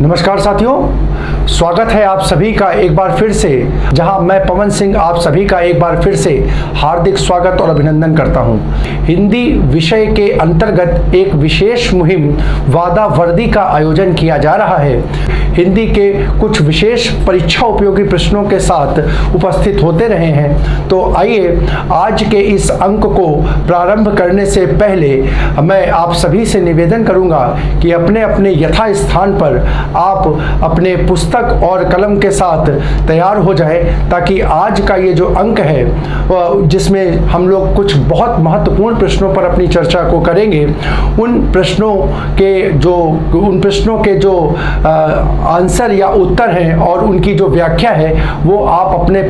नमस्कार साथियों, स्वागत है आप सभी का एक बार फिर से, जहां मैं पवन सिंह आप सभी का एक बार फिर से हार्दिक स्वागत और अभिनंदन करता हूं। हिंदी विषय के अंतर्गत एक विशेष मुहिम वादा वर्दी का आयोजन किया जा रहा है। हिंदी के कुछ विशेष परीक्षा उपयोगी प्रश्नों के साथ उपस्थित होते रहे हैं। तो आइए आज के इस अंक को प्रारंभ करने से पहले मैं आप सभी से निवेदन करूंगा कि अपने अपने यथा स्थान पर आप अपने पुस्तक और कलम के साथ तैयार हो जाए, ताकि आज का ये जो अंक है जिसमें हम लोग कुछ बहुत महत्वपूर्ण प्रश्नों पर अपनी चर्चा को करेंगे, उन प्रश्नों के जो आंसर या उत्तर हैं और उनकी जो व्याख्या है वो आप अपने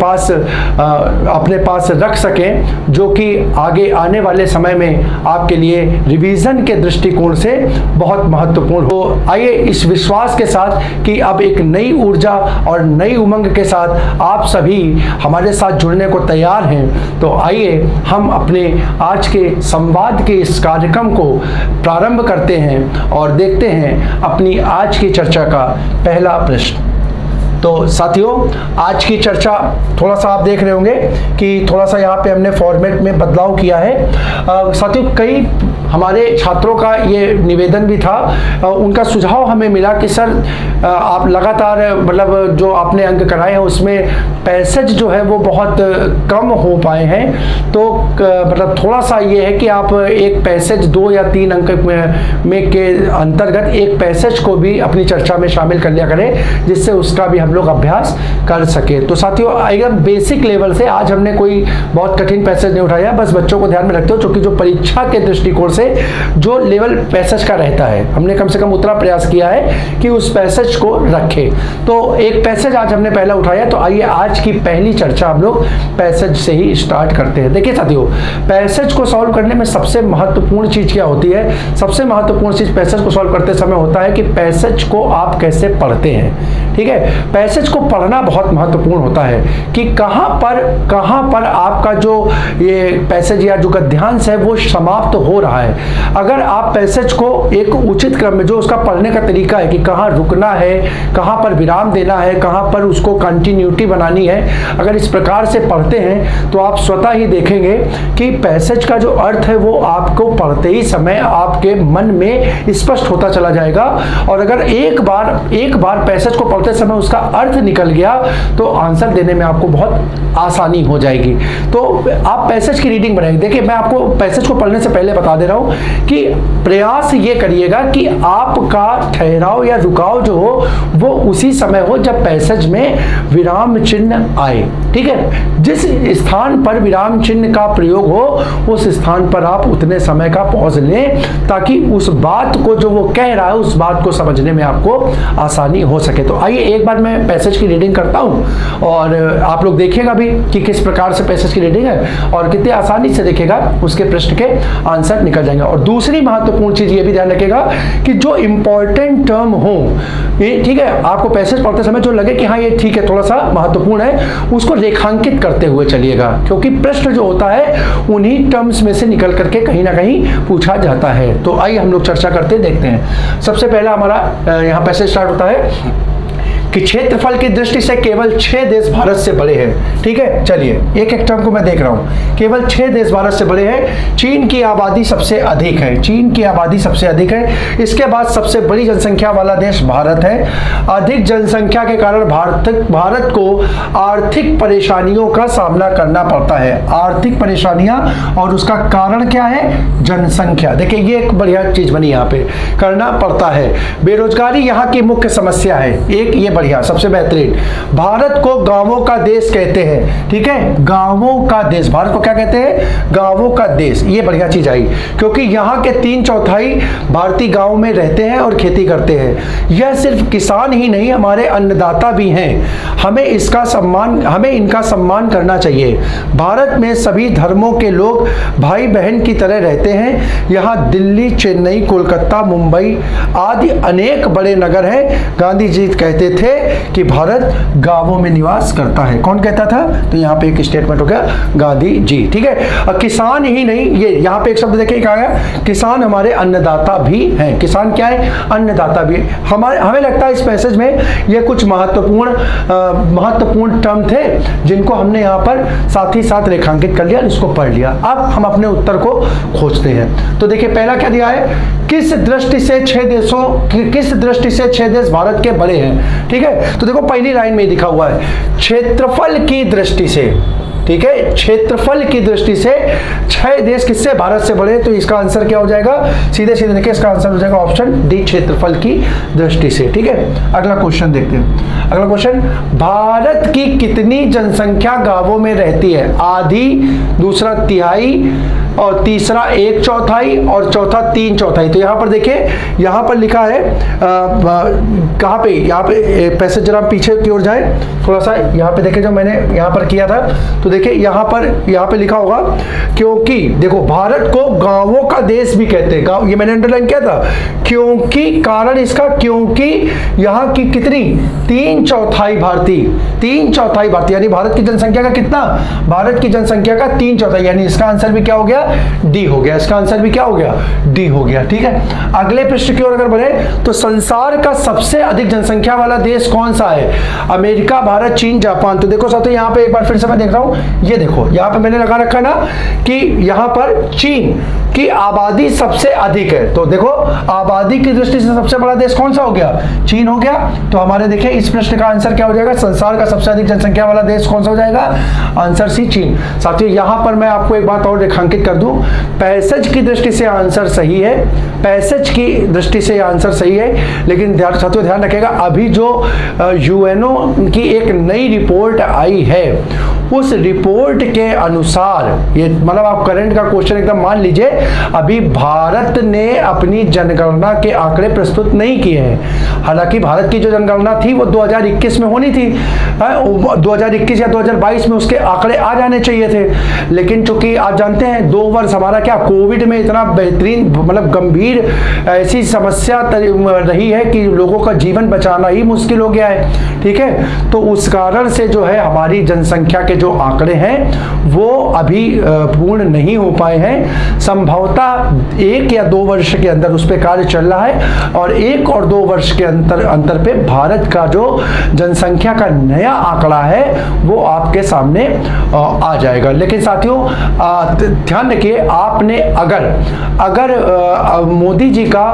पास रख सकें, जो कि आगे आने वाले समय में आपके लिए रिवीजन के दृष्टिकोण से बहुत महत्वपूर्ण हो। आइए इस विश्वास के साथ कि अब एक नई ऊर्जा और नई उमंग के साथ आप सभी हमारे साथ जुड़ने को तैयार हैं, तो आइए हम अपने आज के संवाद के इस कार्यक्रम को प्रारंभ करते हैं और देखते हैं अपनी आज की चर्चा का पहला प्रश्न। तो साथियों, आज की चर्चा थोड़ा सा आप देख रहे होंगे कि थोड़ा सा यहाँ पे हमने फॉर्मेट में बदलाव किया है। साथियों, कई हमारे छात्रों का ये निवेदन भी था, उनका सुझाव हमें मिला कि सर आप लगातार मतलब जो आपने अंक कराए हैं उसमें पैसेज जो है वो बहुत कम हो पाए हैं, तो मतलब थोड़ा सा ये है कि आप एक पैसेज 2 या 3 अंक में के अंतर्गत एक पैसेज को भी अपनी चर्चा में शामिल कर लिया करें, जिससे उसका भी हम लोग अभ्यास कर सके। तो साथियों, एकदम बेसिक लेवल से आज हमने कोई बहुत कठिन पैसेज नहीं उठाया, बस बच्चों को ध्यान में रखते हो, क्योंकि जो परीक्षा के दृष्टिकोण से जो लेवल पैसेज का रहता है, हमने कम से कम उतना प्रयास किया है कि उस पैसेज को रखें। तो एक पैसेज आज हमने पहला उठाया, तो आइए आज की पहली चर्चा हम लोग पैसेज से ही स्टार्ट करते हैं। देखिए साथियों, पैसेज को सॉल्व करने में सबसे महत्वपूर्ण चीज क्या होती है? सबसे महत्वपूर्ण चीज पैसेज को सॉल्व करते समय होता है कि पैसेज को आप कैसे पढ़ते हैं। ठीक है, पैसेज को पढ़ना बहुत महत्वपूर्ण होता है कि कहां पर आपका जो ये पैसेज या जो गद्यांश है वो समाप्त हो रहा है। अगर आप पैसेज को एक उचित क्रम में, जो उसका पढ़ने का तरीका है कि कहां रुकना है, कहां पर विराम देना है, कहां पर उसको कंटिन्यूटी बनानी है, अगर इस प्रकार से पढ़ते हैं तो आप स्वतः ही देखेंगे कि पैसेज का जो अर्थ है वो आपको पढ़ते ही समय आपके मन में स्पष्ट होता चला जाएगा। और अगर एक बार पैसेज को पढ़ते समय उसका अर्थ निकल गया तो आंसर देने में आपको बहुत आसानी हो जाएगी। तो आप पैसेज की रीडिंग बनाएंगे। देखिए, मैं आपको पैसेज को पढ़ने से पहले बता दे रहा हूं कि प्रयास ये करिएगा कि आपका ठहराव या रुकाव जो हो वो उसी समय हो जब पैसेज में विराम चिन्ह आए। ठीक है, जिस स्थान पर विराम चिन्ह का प्रयोग हो उस स्थान पर आप उतने समय का पॉज लें, ताकि उस बात को जो वो कह रहा है उस बात को समझने में आपको आसानी हो सके। तो आइए एक बार मैं पैसेज की रीडिंग करता हूं और आप लोग देखिएगा भी कि किस प्रकार से पैसेज की रीडिंग है और कितनी आसानी से देखिएगा उसके प्रश्न के आंसर निकल जाएंगे। और दूसरी महत्वपूर्ण चीज ये भी ध्यान रखिएगा कि जो इंपॉर्टेंट टर्म हो, ठीक है, आपको पैसेज पढ़ते समय जो लगे कि हाँ ये ठीक है, थोड़ा सा महत्वपूर्ण है, उसको रेखांकित करते हुए चलिएगा, क्योंकि प्रश्न जो होता है उन्हीं टर्म्स में से निकल करके कहीं ना कहीं पूछा जाता है। तो आइए हम लोग चर्चा करते देखते हैं। सबसे पहला हमारा यहाँ पैसेज स्टार्ट होता है कि क्षेत्रफल की दृष्टि से केवल 6 देश भारत से बड़े हैं। ठीक है, चलिए एक एक टर्म को मैं देख रहा हूं। केवल 6 देश भारत से बड़े हैं। चीन की आबादी सबसे अधिक है। चीन की आबादी सबसे अधिक है। इसके बाद सबसे बड़ी जनसंख्या वाला देश भारत है। अधिक जनसंख्या के कारण भारत को आर्थिक परेशानियों का सामना करना पड़ता है। आर्थिक परेशानियां, और उसका कारण क्या है? जनसंख्या। देखिए, ये एक बढ़िया चीज बनी यहाँ पे, करना पड़ता है। बेरोजगारी यहाँ की मुख्य समस्या है। एक ये बढ़िया, सबसे बेहतरीन, भारत को गांवों का देश कहते हैं। ठीक है, गांवों का देश, भारत को क्या कहते हैं? गांवों का देश। ये बढ़िया चीज आई, क्योंकि यहाँ के 3/4 भारतीय गांव में रहते हैं और खेती करते हैं। यह सिर्फ किसान ही नहीं, हमारे अन्नदाता भी हैं। हमें इनका सम्मान करना चाहिए। भारत में सभी धर्मों के लोग भाई बहन की तरह रहते हैं। यहाँ दिल्ली, चेन्नई, कोलकाता, मुंबई आदि अनेक बड़े नगर हैं। गांधी जी कहते थे थे कि भारत गांवों में निवास करता है। कौन कहता था? तो यहाँ पे एक स्टेटमेंट हो गया गांधी जी। ठीक है, किसान ही नहीं, ये यहाँ पे एक शब्द देखिए क्या है, किसान हमारे अन्नदाता भी हैं। किसान क्या है? अन्नदाता भी। हमें लगता है इस पैसेज में ये कुछ महत्वपूर्ण टर्म थे जिनको हमने यहाँ पर साथ ही साथ रेखांकित कर लिया, इसको पढ़ लिया। अब हम अपने उत्तर को खोजते हैं। तो देखिए पहला क्या दिया है, किस दृष्टि से 6 देश भारत के बड़े हैं। ठीक है, तो देखो पहली लाइन में दिखा हुआ है क्षेत्रफल की दृष्टि से। ठीक है, क्षेत्रफल की दृष्टि से 6 देश किससे? भारत से बड़े। तो इसका आंसर क्या हो जाएगा? सीधे सीधे देखिए इसका आंसर हो जाएगा ऑप्शन डी, क्षेत्रफल की दृष्टि से। ठीक है, अगला क्वेश्चन देखते हैं। अगला क्वेश्चन, भारत की कितनी जनसंख्या गांवों में रहती है? आधी, दूसरा तिहाई, और तीसरा 1/4 और चौथा 3/4। तो यहाँ पर देखिए, यहाँ पर लिखा है कहाँ पे, यहाँ पे पैसेज जरा पीछे की ओर जाए थोड़ा सा, यहाँ पे देखिए जो मैंने यहाँ पर किया था, तो देखिए यहाँ पे लिखा होगा क्योंकि देखो भारत को गांवों का देश भी कहते हैं। गांव, ये मैंने अंडरलाइन किया था, क्योंकि कारण इसका, क्योंकि यहाँ की कितनी 3/4 भारतीय, 3/4 भारतीय, यानी भारत की जनसंख्या का कितना? भारत की जनसंख्या का 3/4, यानी इसका आंसर भी क्या हो गया? डी हो गया। इसका आंसर भी क्या हो गया? डी हो गया। ठीक है, अगले पृष्ठ की ओर अगर बढ़े तो संसार का सबसे अधिक जनसंख्या वाला देश कौन सा है? अमेरिका, भारत, चीन, जापान। तो देखो साथियों यहाँ पे एक बार फिर से मैं देख रहा हूं, ये देखो यहाँ पे मैंने लगा रखा ना कि यहाँ पर चीन की आबादी सबसे अधिक है। तो देखो आबादी की दृष्टि से सबसे बड़ा देश कौन सा हो गया? चीन हो गया। तो हमारे देखिए इस प्रश्न का आंसर क्या हो जाएगा? संसार का सबसे अधिक जनसंख्या वाला देश कौन सा हो जाएगा? आंसर सी, चीन। साथियों यहाँ पर मैं आपको एक बात और रेखांकित कर दूं, पैसेज की दृष्टि से आंसर सही है, पैसेज की दृष्टि से आंसर सही है, लेकिन साथियों ध्यान रखिएगा अभी जो यूएनओ की एक नई रिपोर्ट आई है उस रिपोर्ट के अनुसार, ये मतलब आप करंट का क्वेश्चन एकदम मान लीजिए, अभी भारत ने अपनी जनगणना के आंकड़े प्रस्तुत नहीं किए हैं। हालांकि भारत की जो जनगणना थी वो 2021 में होनी थी, 2021 या 2022 में उसके आंकड़े आ जाने चाहिए थे, लेकिन चूंकि आप जानते हैं 2 वर्ष हमारा क्या कोविड में इतना बेहतरीन मतलब गंभीर ऐसी समस्या रही है कि लोगों का जीवन बचाना ही मुश्किल हो गया है। ठीक है, तो उस कारण से जो है हमारी जनसंख्या के जो आंकड़े हैं वो अभी पूर्ण नहीं हो पाए हैं। संभवतः 1 या 2 वर्ष के अंदर उस पर कार्य चल रहा है और 1 और 2 वर्ष के अंतर पे भारत का जो जनसंख्या का नया आंकड़ा है वो आपके सामने आ जाएगा। लेकिन साथियों ध्यान रखिए, आपने अगर मोदी जी का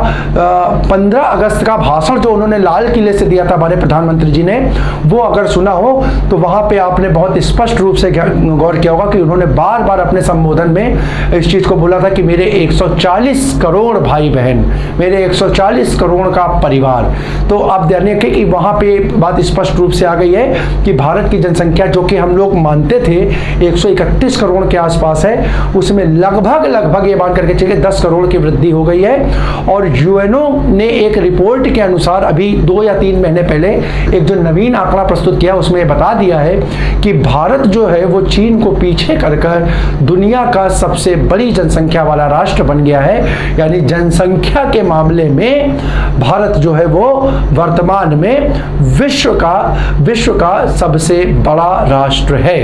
15 अगस्त का भाषण जो उन्होंने लाल किले से दिया था हमारे प्रधानमंत्री जी ने, वो अगर सुना हो तो वहां पे आपने बहुत स्पष्ट रूप से गौर किया होगा कि उन्होंने बार बार अपने संबोधन में इस चीज को बोला था कि मेरे 140 करोड़ भाई बहन, मेरे 140 करोड़ का परिवार। तो आप ध्यान रखिए कि वहां पे बात स्पष्ट रूप से आ गई है कि भारत की जनसंख्या जो कि हम लोग मानते थे 131 करोड़ के आसपास है, उसमें लगभग ये मान करके चलिए 10 करोड़ की वृद्धि हो गई है। और यूएनओ ने एक रिपोर्ट के अनुसार अभी 2 या 3 महीने पहले एक जो नवीन आंकड़ा प्रस्तुत किया उसमें बता दिया है कि भारत जो है वो चीन को पीछे कर दुनिया का सबसे बड़ी जनसंख्या वाला राष्ट्र बन गया है। यानी जनसंख्या के मामले में भारत जो है वो वर्तमान में विश्व का सबसे बड़ा राष्ट्र है,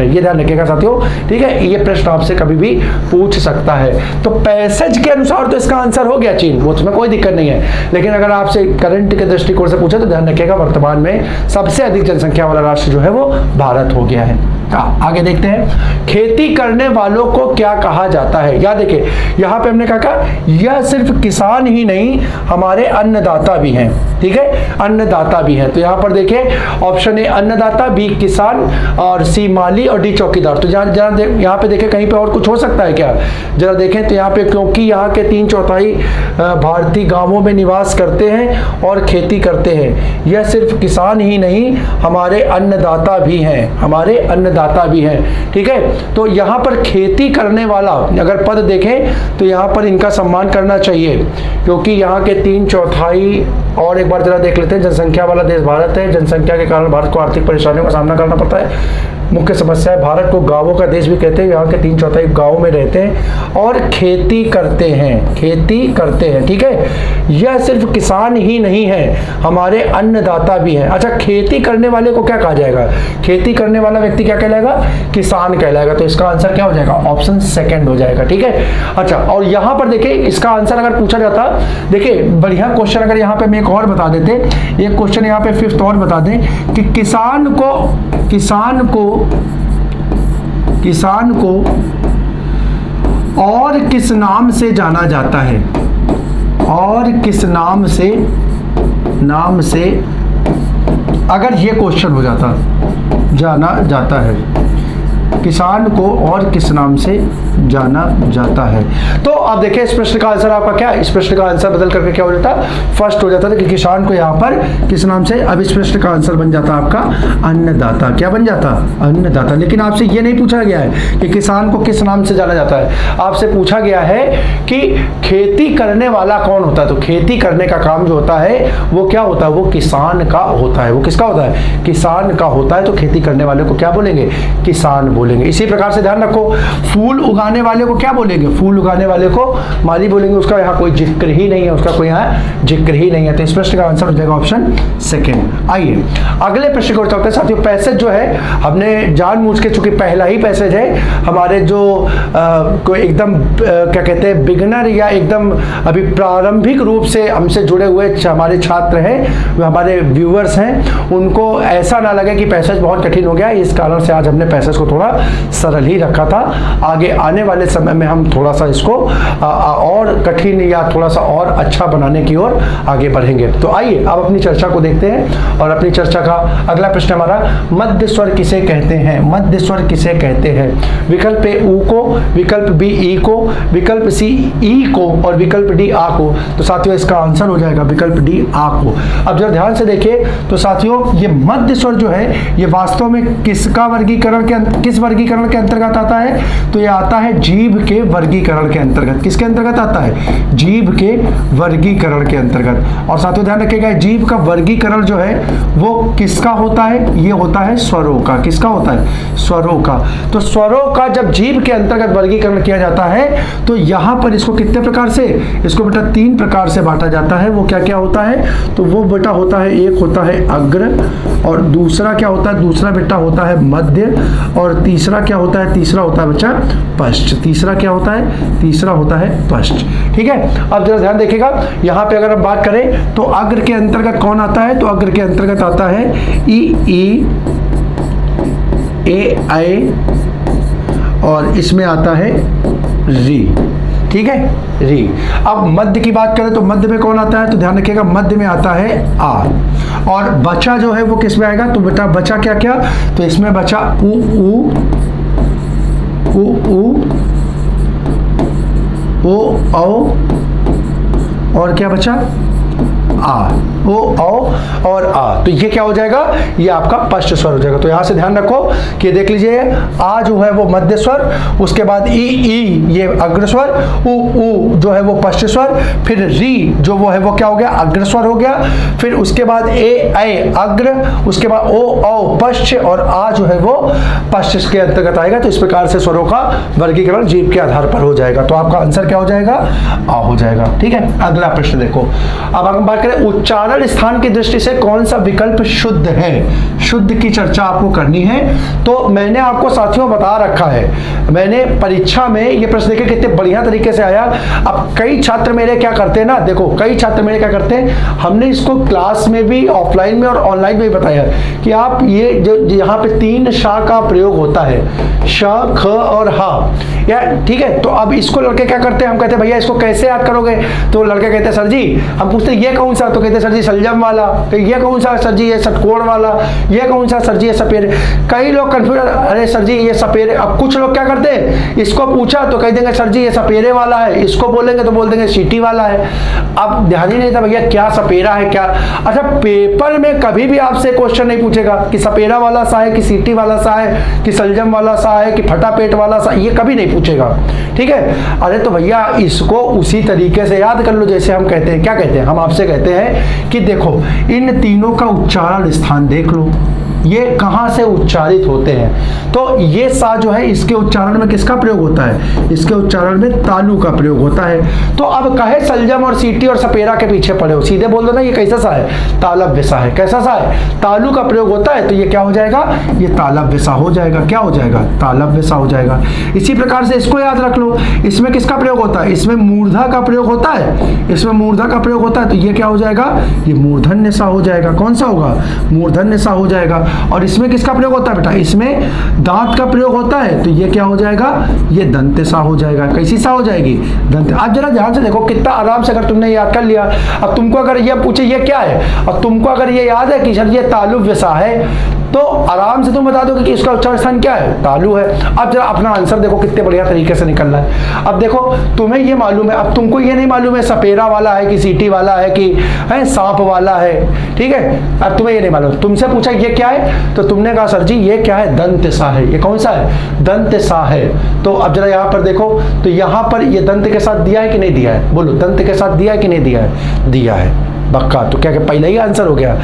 ये ध्यान रखिएगा साथियों। ठीक है, ये प्रश्न आपसे कभी भी पूछ सकता है। तो पैसेज के अनुसार तो इसका आंसर हो गया चीन, वो उसमें कोई दिक्कत नहीं है, लेकिन अगर आपसे करंट के दृष्टिकोण से पूछे तो ध्यान रखिएगा वर्तमान में सबसे अधिक जनसंख्या वाला राष्ट्र जो है वो भारत हो गया है। आगे देखते हैं, खेती करने वालों को क्या कहा जाता है। या देखिए यहाँ पे हमने कहा यह सिर्फ किसान ही नहीं हमारे अन्नदाता भी हैं। ठीक है, अन्नदाता भी हैं। तो यहाँ पर देखिए ऑप्शन ए अन्नदाता, बी किसान, और सी माली, और डी चौकीदार। तो यहाँ पे देखें कहीं पे और कुछ हो सकता है क्या, जरा देखें। तो यहाँ पे क्योंकि यहाँ के 3/4 भारतीय गांवों में निवास करते हैं और खेती करते हैं, यह सिर्फ किसान ही नहीं हमारे अन्नदाता भी हैं, हमारे अन्नदाता भी हैं। ठीक है, तो यहाँ पर खेती करने वाला अगर पद देखें तो यहाँ पर इनका सम्मान करना चाहिए, क्योंकि यहाँ के 3/4 और एक बार जरा देख लेते हैं। जनसंख्या वाला देश भारत है, जनसंख्या के कारण भारत को आर्थिक परेशानियों का सामना करना पड़ता है। मुख्य समस्या है। भारत को गांवों का देश भी कहते हैं, यहाँ के 3/4 गाँव में रहते हैं और खेती करते हैं, खेती करते हैं। ठीक है, यह सिर्फ किसान ही नहीं है, हमारे अन्नदाता भी हैं। अच्छा, खेती करने वाले को क्या कहा जाएगा? खेती करने वाला व्यक्ति क्या कहलाएगा? किसान कहलाएगा। तो इसका आंसर क्या हो जाएगा? ऑप्शन सेकंड हो जाएगा। ठीक है, अच्छा, और यहाँ पर देखिए इसका आंसर अगर पूछा जाता, देखिए बढ़िया क्वेश्चन अगर यहाँ पे हम एक और बता देते, एक क्वेश्चन यहाँ पे 5th और बता दें कि किसान को और किस नाम से जाना जाता है? और किस नाम से अगर ये क्वेश्चन हो जाता, जाना जाता है, किसान को और किस नाम से जाना जाता है? तो अब देखिए इस प्रश्न का आंसर आपका क्या, इस प्रश्न का आंसर बदल करके क्या हो जाता? फर्स्ट हो जाता था कि किसान को यहाँ पर किस नाम से, अब इस प्रश्न का आंसर बन जाता आपका अन्नदाता। क्या बन जाता? अन्नदाता। लेकिन आपसे ये नहीं पूछा गया है कि किसान को किस नाम से जाना जाता है, आपसे पूछा गया है कि खेती करने वाला कौन होता है। तो खेती करने का काम जो होता है वो क्या होता है? वो किसान का होता है। वो किसका होता है? किसान का होता है। तो खेती करने वाले को क्या बोलेंगे? किसान बोलेंगे। इसी प्रकार से ध्यान रखो, फूल उगाने वाले को क्या बोलेंगे? फूल उगाने वाले को माली बोलेंगे। उसका यहाँ कोई जिक्र ही नहीं है, उसका कोई यहाँ जिक्र ही नहीं है। तो इस प्रश्न का आंसर हो जाएगा ऑप्शन सेकंड। आइए अगले प्रश्न को चलते हैं साथियों। पैसेज जो है हमने जानबूझ के, चूंकि पहला ही पैसेज है, हमारे जो कोई एकदम क्या कहते हैं बिगनर या एकदम अभी प्रारंभिक रूप से हमसे जुड़े हुए हमारे छात्र हैं, हमारे व्यूअर्स हैं, उनको ऐसा ना लगे कि पैसेज बहुत कठिन हो गया। इस कारण से आज हमने पैसेज को थोड़ा सरल ही रखा था। आगे आने वाले समय में हम थोड़ा सा इसको और कठिन या थोड़ा सा और अच्छा बनाने की ओर आगे बढ़ेंगे। तो आइए अब अपनी चर्चा को देखते हैं और अपनी चर्चा का अगला प्रश्न हमारा, मध्य स्वर किसे कहते हैं? मध्य स्वर किसे कहते हैं? विकल्प ए ऊ को, विकल्प बी ई को, विकल्प सी ई को और विकल्प डी आ को। तो साथियों इसका आंसर हो जाएगा विकल्प डी आ को। अब जरा ध्यान से देखिए तो साथियों ये मध्य स्वर जो है ये वास्तव में किसका वर्गीकरण के किस वर्गीकरण के अंतर्गत आता है? तो ये आता है जीभ के वर्गीकरण के अंतर्गत। किसके अंतर्गत आता है? जीभ के वर्गीकरण के अंतर्गत। और साथियों ध्यान रखिएगा जीभ का वर्गीकरण जो है वो किसका होता है? ये होता है स्वरों का। किसका होता है? स्वरों का। तो स्वरों का जब जीभ के अंतर्गत वर्गीकरण किया जाता है तो यहां पर इसको कितने प्रकार से, इसको बेटा 3 प्रकार से बांटा जाता है। वो क्या क्या होता है? तो वो बेटा होता है, एक होता है अग्र, और दूसरा क्या होता है? दूसरा बेटा होता है मध्य, और तीसरा क्या होता है? तीसरा होता है बच्चा पश्च। तीसरा क्या होता है? तीसरा होता है पश्च। ठीक है, अब जरा ध्यान देखिएगा यहां पे अगर हम बात करें तो अग्र के अंतर्गत कौन आता है? तो अग्र के अंतर्गत आता है ई ए आई, और इसमें आता है री। ठीक है, री। अब मध्य की बात करें तो मध्य में कौन आता है? तो ध्यान रखिएगा मध्य में आता है आ, और बचा जो है वो किस में आएगा? तो बेटा बचा क्या क्या? तो इसमें बचा उ ओ औ, और क्या बचा? आ, ओ औ और आ। तो ये क्या हो जाएगा? ये आपका पश्च स्वर हो जाएगा। तो यहां से ध्यान रखो कि देख लीजिए आ जो है वो मध्य स्वर, उसके बाद ई ये अग्र स्वर, उ जो है वो पश्च स्वर, फिर री जो वो है वो क्या हो गया? अग्र स्वर हो गया, फिर उसके बाद ए अग्र, उसके बाद ओ औ पश्च, और आ जो है वो पश्च के अंतर्गत आएगा। तो इस प्रकार से स्वरों का वर्गीकरण जीभ के आधार पर हो जाएगा। तो आपका आंसर क्या हो जाएगा? आ हो जाएगा। ठीक है, अगला प्रश्न देखो। अब हम बात करें उच्चारण स्थान की दृष्टि से कौन सा विकल्प शुद्ध है? शुद्ध की चर्चा आपको करनी है। तो मैंने आपको साथियों बता रखा है, मैंने परीक्षा में ये प्रश्न देखे कितने बढ़िया तरीके से आया। अब कई छात्र मेरे क्या करते हैं ना, देखो कई छात्र मेरे क्या करते हैं, हमने इसको क्लास में भी, ऑफलाइन में और ऑनलाइन में भी बताया कि आप ये जो यहाँ पे 3 शा का प्रयोग होता है, श ख और हा, या ठीक है। तो अब इसको लड़के क्या करते हैं, हम कहते हैं भैया इसको कैसे याद करोगे? तो लड़के कहते हैं सर जी, हम पूछते हैं ये कौन सा? तो कहते हैं सर जी सलजम वाला। तो ये कौन सा? सर जी ये षटकोण वाला। ये कौन सा? सर जी ये सपेरे। कई लोग कंफ्यूज, अरे सर जी ये सपेरे। अब कुछ लोग क्या करते हैं, इसको पूछा तो कह देंगे सर जी ये सपेरे वाला है, इसको बोलेंगे तो बोल देंगे सीटी वाला है। अब ध्यान ही नहीं था भैया क्या सपेरा है क्या। अच्छा, पेपर में कभी भी आपसे क्वेश्चन नहीं पूछेगा कि सपेरा वाला सा है कि सीटी वाला सा है कि सलजम वाला सा है कि फटा पेट वाला सा, ये कभी नहीं पूछेगा। ठीक है, अरे तो भैया इसको उसी तरीके से याद कर लो जैसे हम कहते हैं। क्या कहते हैं? हम आपसे कहते हैं कि देखो इन तीनों का उच्चारण स्थान देख लो। ये कहाँ से उच्चारित होते हैं। तो ये सा जो है इसके उच्चारण में किसका प्रयोग होता है, इसके उच्चारण में तालु का प्रयोग होता है। तो अब कहे सलजम और सीटी और सपेरा के पीछे पड़े हो, सीधे बोल दो ना ये कैसा सा है, तालव्य सा है। कैसा सा है, तालु का प्रयोग होता है तो ये क्या हो जाएगा, ये तालव्य सा हो जाएगा। क्या हो जाएगा, तालव्य सा हो जाएगा। इसी प्रकार से इसको याद रख लो, इसमें किसका प्रयोग होता है, इसमें मूर्धा का प्रयोग होता है, इसमें मूर्धा का प्रयोग होता है तो ये क्या हो जाएगा, ये मूर्धन्य सा हो जाएगा। कौन सा होगा, मूर्धन्य सा हो जाएगा। और इसमें किसका प्रयोग होता है बेटा, इसमें दांत का प्रयोग होता है तो ये क्या हो जाएगा, ये दंत सा हो जाएगा। कैसी सा हो जाएगी, दंत। आप जरा ध्यान से देखो कितना आराम से अगर तुमने याद कर लिया। अब तुमको अगर ये पूछे ये क्या है और तुमको अगर ये याद है कि सर ये तालुव्य सा है तो आराम से तुम बता दोगे कि इसका उच्चारण स्थान क्या है, तालु है। अब जरा अपना आंसर देखो कितने बढ़िया तरीके से निकल रहा है। अब देखो तुम्हें ये मालूम है, अब तुमको ये नहीं मालूम है सपेरा वाला है कि सीटी वाला है कि है सांप वाला है, ठीक है। अब तुम्हें ये नहीं मालूम, तुमसे पूछा ये क्या है तो तुमने कहा सर जी ये क्या है, दंत सा है। ये कौन सा है, दंत सा है। तो अब जरा यहाँ पर देखो तो यहाँ पर ये दंत के साथ दिया है कि नहीं दिया है, बोलो दंत के साथ दिया है कि नहीं दिया है, दिया है पक्का। तो क्या पहले ही आंसर हो गया,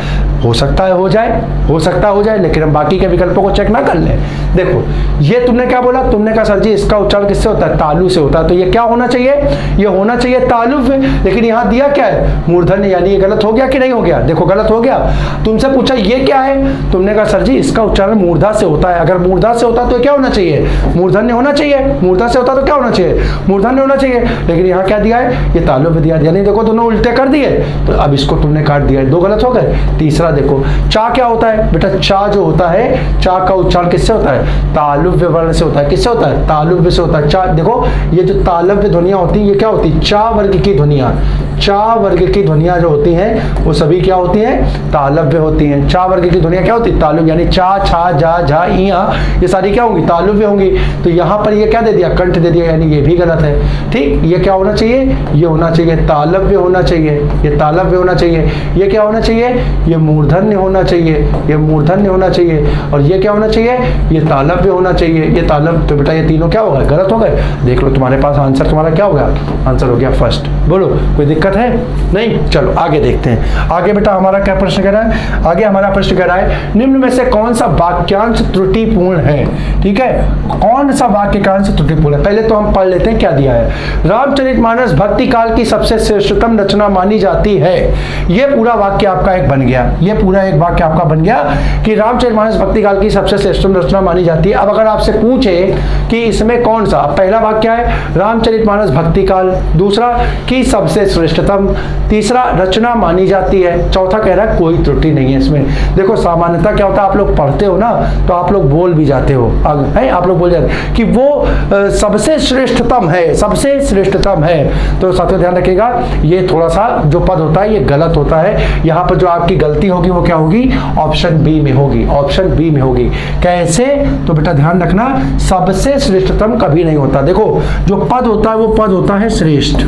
हो सकता है हो जाए, हो सकता है हो जाए, लेकिन हम बाकी के विकल्पों को चेक ना कर ले। देखो ये तुमने क्या बोला, तुमने कहा सर जी इसका उच्चारण किससे होता है, तालु से होता है। तो ये क्या होना चाहिए, ये होना चाहिए तालुव्य, लेकिन यहाँ दिया क्या है, मूर्धन्य, यानी ये गलत हो गया कि नहीं हो गया। देखो गलत हो गया। तुमसे पूछा ये क्या है, तुमने कहा सर जी इसका उच्चारण मूर्धा से होता है। अगर मूर्धा से होता तो क्या होना चाहिए, मूर्धन्य होना चाहिए। मूर्धा से होता तो क्या होना चाहिए, मूर्धन्य होना चाहिए। लेकिन यहाँ क्या दिया है, ये तालुव्य दिया, यानी देखो दोनों उल्टे कर दिए। तो अब इसको तुमने काट दिया, दो गलत हो गए। तीसरा देखो चा क्या होता है बेटा, चा जो होता है, चा का उच्चारण किससे होता है, तालुव्य वर्ण से होता है। किससे होता है, तालुव्य से होता है। चा देखो ये जो तालव्य ध्वनियां होती हैं ये क्या होती है, चा वर्ग की ध्वनियां। चा वर्ग की ध्वनियां जो होती हैं वो सभी क्या होती हैं, तालव्य होती हैं। चा वर्ग की ध्वनियां क्या होती है, तालुव्य, यानी चा छा जा झा इया ये सारी क्या होंगी, तालुव्य होंगी। तो यहाँ पर ये क्या दे दिया, कंठ दे दिया, यानी ये भी गलत है। ठीक, ये क्या होना चाहिए, ये होना चाहिए तालव्य होना चाहिए, ये तालव्य होना चाहिए। ये क्या होना चाहिए, ये मूर्धन्य होना चाहिए, ये मूर्धन्य होना चाहिए। और ये क्या होना चाहिए, ये तालव्य होना चाहिए, ये तालव्य। तो बेटा ये तीनों क्या हो गए, गलत हो गए। देख लो तुम्हारे पास आंसर तुम्हारा क्या हो गया, आंसर हो गया फर्स्ट। बोलो कोई दिक्कत है नहीं, चलो आगे देखते हैं। आगे बेटा हमारा क्या प्रश्न कह रहा है, आगे हमारा प्रश्न कह रहा है निम्न में से कौन सा वाक्यांश त्रुटिपूर्ण है। ठीक है, कौन सा वाक्यांश त्रुटिपूर्ण है, पहले तो हम पढ़ लेते हैं क्या दिया है। रामचरितमानस भक्ति काल की सबसे श्रेष्ठतम रचना मानी जाती है। ये पूरा वाक्य आपका एक बन गया, ये पूरा एक वाक्य आपका बन गया कि रामचरितमानस भक्ति काल की सबसे श्रेष्ठतम रचना मानी जाती है। अब अगर आपसे पूछे कि इसमें कौन सा, पहला वाक्य है रामचरितमानस भक्ति काल, दूसरा कि सबसे श्रेष्ठतम, तीसरा रचना मानी जाती है, चौथा कह रहा है कोई त्रुटि नहीं है इसमें। देखो सामान्यतः क्या होता है, आप लोग पढ़ते हो ना तो आप लोग बोल भी जाते हो, है आप लोग बोल जाते हैं कि वो सबसे श्रेष्ठतम है, सबसे श्रेष्ठतम है। तो साथियों ध्यान रखिएगा ये थोड़ा सा जो पद होता है ये गलत होता है। यहाँ पर जो आपकी गलती होगी वो क्या होगी, ऑप्शन बी में होगी, ऑप्शन बी में होगी। कैसे, तो बेटा ध्यान रखना सबसे श्रेष्ठतम कभी नहीं होता। देखो जो पद होता है वो पद होता है श्रेष्ठ,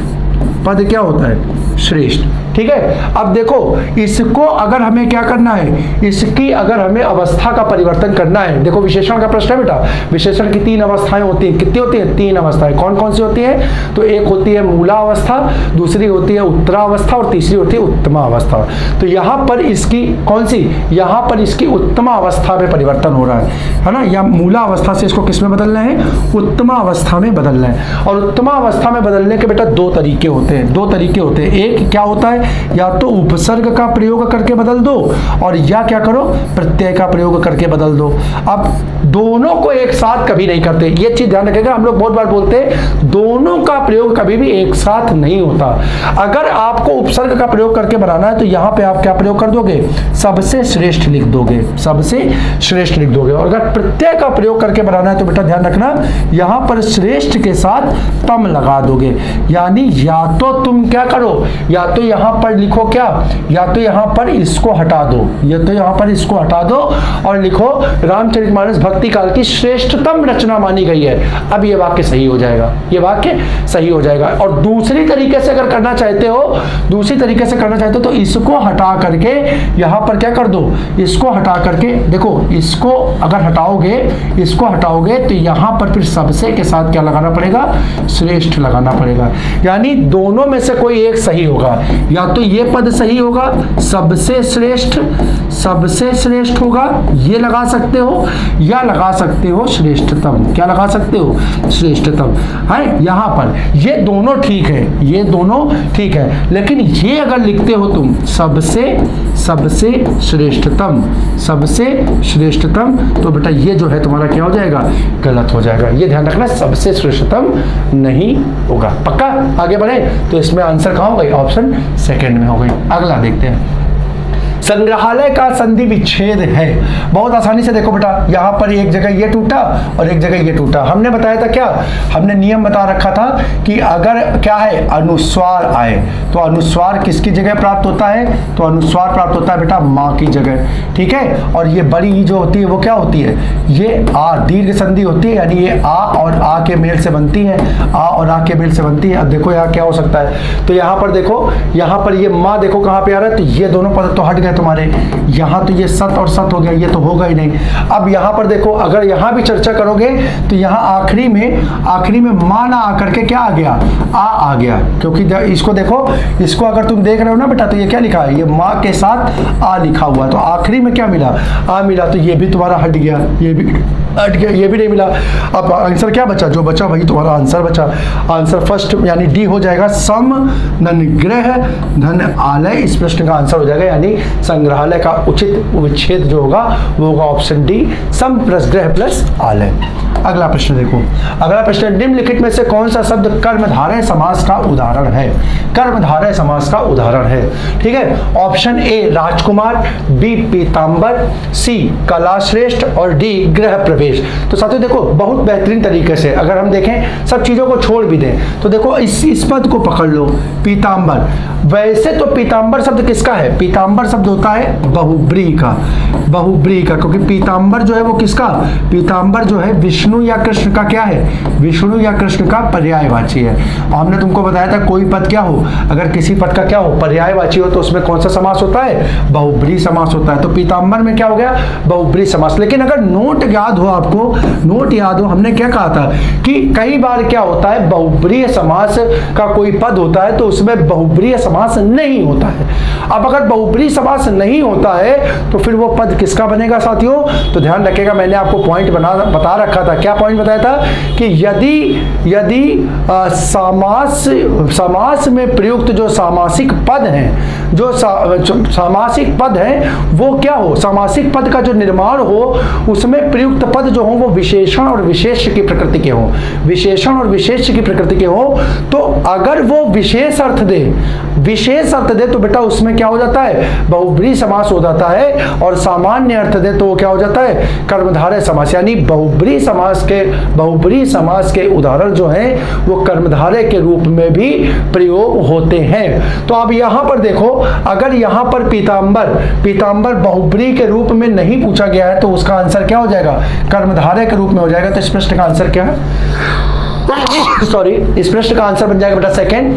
पद क्या होता है, श्रेष्ठ। ठीक है, अब देखो इसको अगर हमें क्या करना है, इसकी अगर हमें अवस्था का परिवर्तन करना है। देखो विशेषण का प्रश्न है बेटा, विशेषण की तीन अवस्थाएं होती हैं। कितनी होती हैं, तीन अवस्थाएं। कौन कौन सी होती है, तो एक होती है मूला अवस्था, दूसरी होती है उत्तरावस्था और तीसरी होती है उत्तमा अवस्था। तो यहाँ पर इसकी कौन सी, यहाँ पर इसकी उत्तमा अवस्था में परिवर्तन हो रहा है ना, या मूला अवस्था से इसको किस में बदलना है, उत्तमा अवस्था में बदलना है। और उत्तमा अवस्था में बदलने के बेटा दो तरीके होते हैं, दो तरीके होते हैं। एक क्या होता है, या तो उपसर्ग का प्रयोग करके बदल दो और या क्या करो, प्रत्यय का प्रयोग करके बदल दो। अब दोनों को एक साथ कभी नहीं करते, ये चीज ध्यान रखिएगा। हम लोग बहुत बार बोलते हैं दोनों का प्रयोग कभी भी एक साथ नहीं होता। अगर आपको उपसर्ग का प्रयोग करके बनाना है तो यहाँ पे आप क्या प्रयोग कर दोगे, सबसे श्रेष्ठ लिख दोगे, सबसे श्रेष्ठ लिख दोगे। और अगर प्रत्यय का प्रयोग करके बनाना है तो बेटा ध्यान रखना यहाँ पर श्रेष्ठ के साथ तम लगा दोगे। यानी या तो तुम क्या करो, या तो यहाँ पर लिखो क्या, या तो यहाँ पर इसको हटा दो, या तो यहाँ पर इसको हटा दो और लिखो रामचरितमानस भक्ति काल की श्रेष्ठतम रचना मानी गई है। अब ये वाक्य सही हो जाएगा, ये वाक्य सही हो जाएगा। और दूसरी तरीके से अगर करना चाहते हो, दूसरी तरीके से करना चाहते हो तो इसको हटा करके यहाँ पर क्या कर दो, इसको हटा करके देखो, इसको अगर हटाओगे, इसको हटाओगे तो यहाँ पर फिर सबसे के साथ क्या लगाना पड़ेगा, श्रेष्ठ लगाना पड़ेगा। यानी दोनों में से कोई एक सही होगा, या तो ये पद सही होगा सबसे श्रेष्ठ, सबसे श्रेष्ठ होगा, ये लगा सकते हो, या लगा सकते हो श्रेष्ठतम। क्या लगा सकते हो? श्रेष्ठतम है। यहाँ पर ये दोनों ठीक है, ये दोनों ठीक है, लेकिन ये अगर लिखते हो तुम सबसे श्रेष्ठतम, सबसे श्रेष्ठतम, तो बेटा ये जो है तुम्हारा क्या हो जाएगा? गलत हो जाएगा। ये ध्यान रखना, सबसे श्रेष्ठतम नहीं होगा। पक्का? आगे बढ़े तो इसमें आंसर कहाँ हो गई? ऑप्शन सेकंड में हो गई। अगला देखते हैं। संग्रहालय का संधि विच्छेद है। बहुत आसानी से देखो बेटा, यहाँ पर एक जगह ये टूटा और एक जगह ये टूटा। हमने बताया था क्या? हमने नियम बता रखा था कि अगर क्या है, अनुस्वार आए तो अनुस्वार किसकी जगह प्राप्त होता है? तो अनुस्वार प्राप्त होता है बेटा माँ की जगह। ठीक है, और ये बड़ी जो होती है वो क्या होती है? ये आ, दीर्घ संधि होती है, यानी ये आ और आ के मेल से बनती है, आ और आ के मेल से बनती है। अब देखो यहाँ क्या हो सकता है, तो यहाँ पर देखो, यहाँ पर ये माँ देखो कहाँ पे आ रहा है, तो ये दोनों पद तो हट गए तुम्हारे। यहाँ तो ये सत और सत हो गया, ये तो होगा ही नहीं। अब यहाँ पर देखो, अगर यहाँ भी चर्चा करोगे तो यहाँ आखिरी में माँ ना आकर के क्या आ गया? आ गया, क्योंकि इसको देखो, इसको अगर तुम देख रहे हो ना बेटा, तो ये क्या लिखा है? ये माँ के साथ आ लिखा हुआ, तो आखिरी में क्या मिला? आ मिला, तो ये भी तुम्हारा हट गया, ये भी हट गया, ये भी नहीं मिला। अब आंसर क्या बचा? जो बचा वही तुम्हारा आंसर बचा। आंसर फर्स्ट यानी डी हो जाएगा, सम धन ग्रह धन आलय। इस प्रश्न का आंसर हो जाएगा, यानी संग्रहालय का उचित विच्छेद जो होगा वो होगा ऑप्शन डी, सम प्लस ग्रह प्लस आलय। अगला प्रश्न देखो। अगला प्रश्न, निम्नलिखित में से कौन सा शब्द कर्मधारय समास का उदाहरण है? कर्मधारय समास का उदाहरण है। ठीक है, ऑप्शन ए राजकुमार, बी पीताम्बर, सी कलाश्रेष्ठ और डी गृह प्रवेश। तो साथियों देखो, बहुत बेहतरीन तरीके से अगर हम देखें, सब चीजों को छोड़ भी दें, तो देखो इस पद को पकड़ लो, पीताम्बर। वैसे तो पीताम्बर शब्द किसका है? पीताम्बर शब्द होता है बहुब्रीहि का, क्योंकि पीताम्बर जो है वो किसका? पीताम्बर जो है विष्णु या कृष्ण का क्या है? विष्णु या कृष्ण का पर्यायवाची है। और हमने तुमको बताया था कोई पद क्या हो, अगर किसी पद का क्या हो? पर्यायवाची हो, तो उसमें कौन सा समास होता है? बहुब्रीहि समास होता है। तो पीताम्बर में क्या हो गया? बहुब्रीहि समास। लेकिन अगर नोट याद हो आपको, नोट याद हो, हमने क्या कहा था कि कई बार क्या होता है, बहुब्रीहि समास का कोई पद होता है तो उसमें बहुब्रीहि समास नहीं होता है। अब अगर बहुब्रीहि समास नहीं होता है तो फिर वो पद किसका बनेगा साथियों? तो ध्यान रखिएगा, मैंने आपको पॉइंट बता रखा था। क्या पॉइंट बताया था? कि यदि समास में प्रयुक्त जो सामासिक पद हैं, जो सामासिक पद हैं वो क्या हो? सामासिक पद का जो निर्माण हो उसमें प्रयुक्त पद जो हो वो विशेषण और विशेष की प्रकृति के हो, विशेषण और विशेष की प्रकृति के हो। तो अगर वो विशेष अर्थ दे तो बेटा उसमें क्या हो जाता है? बहुब्रीहि समास हो जाता है। और सामान्य अर्थ दे तो वो क्या हो जाता है? कर्मधारय समास। यानी बहुब्रीहि समास के उदाहरण जो हैं वो कर्मधारय के रूप में भी प्रयोग होते हैं। तो अब यहाँ पर देखो, अगर यहाँ पर पीताम्बर बहुब्रीहि के रूप में नहीं पूछा गया है तो उसका आंसर क्या हो जाएगा? कर्मधारय के रूप में हो जाएगा। तो इस प्रश्न का आंसर क्या है? सॉरी, इस प्रश्न का आंसर बन जाएगा बेटा सेकंड,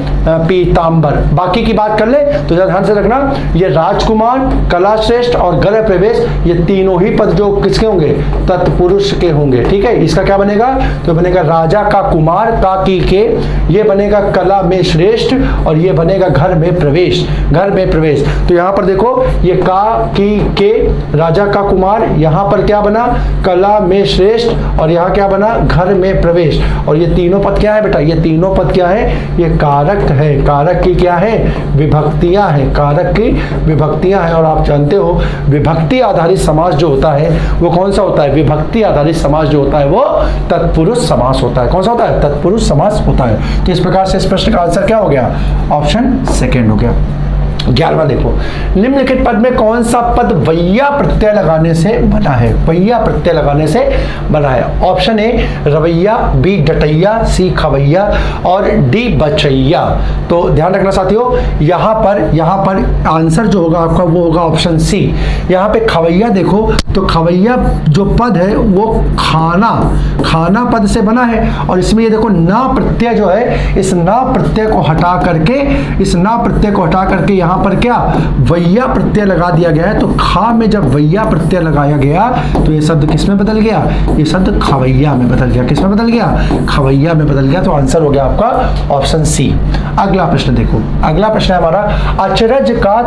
पीताम्बर। बाकी की बात कर ले तो ध्यान से रखना, ये राजकुमार, कलाश्रेष्ठ और गृह प्रवेश, ये तीनों ही पद जो किसके होंगे? तत्पुरुष के होंगे। ठीक है, इसका क्या बनेगा? तो बनेगा राजा का कुमार, का की के, ये बनेगा कला में श्रेष्ठ और ये बनेगा घर में प्रवेश। तो यहाँ पर देखो, ये का की के, राजा का कुमार, यहाँ पर क्या बना? कला में श्रेष्ठ, और यहाँ क्या बना? घर में प्रवेश। और ये तीनों पद क्या है बेटा? ये तीनों पद क्या है? ये कारक है। कारक की क्या है? विभक्तियां हैं। कारक की विभक्तियां हैं। और आप जानते हो विभक्ति आधारित समास जो होता है वो कौन सा होता है? विभक्ति आधारित समास जो होता है वो तत्पुरुष समास होता है। कौन सा होता है? तत्पुरुष समास होता है। तो इस प्रकार से इस प्रश्न का आंसर क्या हो गया? ऑप्शन सेकेंड हो गया। 11वां देखो, निम्नलिखित पद में कौन सा पद वैया प्रत्यय लगाने से बना है? वैया प्रत्यय लगाने से बना है। ऑप्शन ए रवैया, बी डटैया, सी खवैया और डी बचैया। तो ध्यान रखना साथियों, यहाँ पर आंसर जो होगा आपका वो होगा ऑप्शन सी। यहाँ पे खवैया देखो, तो खवैया जो पद है वो खाना पद से बना है। और इसमें ये देखो ना प्रत्यय जो है, इस ना प्रत्यय को हटा करके यहाँ यहाँ पर क्या वैया प्रत्यय लगा दिया गया है, तो खा में जब वैया प्रत्यय लगाया गया तो ये शब्द किस में बदल गया, ये शब्द खवैया में बदल गया। किस में बदल गया, खवैया में बदल गया। तो आंसर हो गया आपका ऑप्शन सी। अगला प्रश्न देखो, अगला प्रश्न है हमारा अचरज का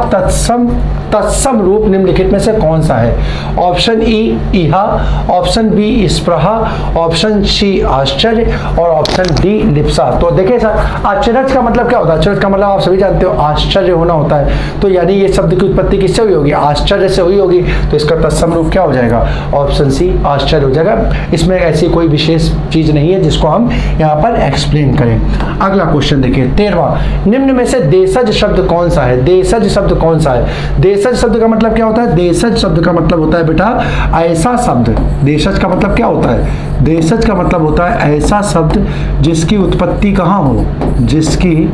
तत्सम रूप निम्नलिखित में से कौन सा है। ऑप्शन ई इहा, ऑप्शन बी स्पृहा, ऑप्शन सी आश्चर्य और ऑप्शन डी लिप्सा। तो देखिए सर, अचरज का मतलब क्या होता है, अचरज का मतलब आप सभी जानते हो आश्चर्य होना होता है, तो यानी ये शब्द की उत्पत्ति किससे हुई होगी, आश्चर्य से हुई होगी, तो इसका तत्सम रूप क्या हो जाएगा, ऑप्शन सी आश्चर्य हो जाएगा। इसमें ऐसी कोई विशेष चीज नहीं है जिसको हम यहाँ पर एक्सप्लेन करें। अगला क्वेश्चन देखिए 13वां, निम्न में से देशज शब्द कौन सा है। देशज शब्द कौन सा है, देशज शब्द का मतलब क्या होता है, देशज शब्द का मतलब होता है बेटा ऐसा शब्द। देशज का मतलब क्या होता है, देशज का मतलब होता है ऐसा शब्द जिसकी उत्पत्ति कहाँ हो, जिसकी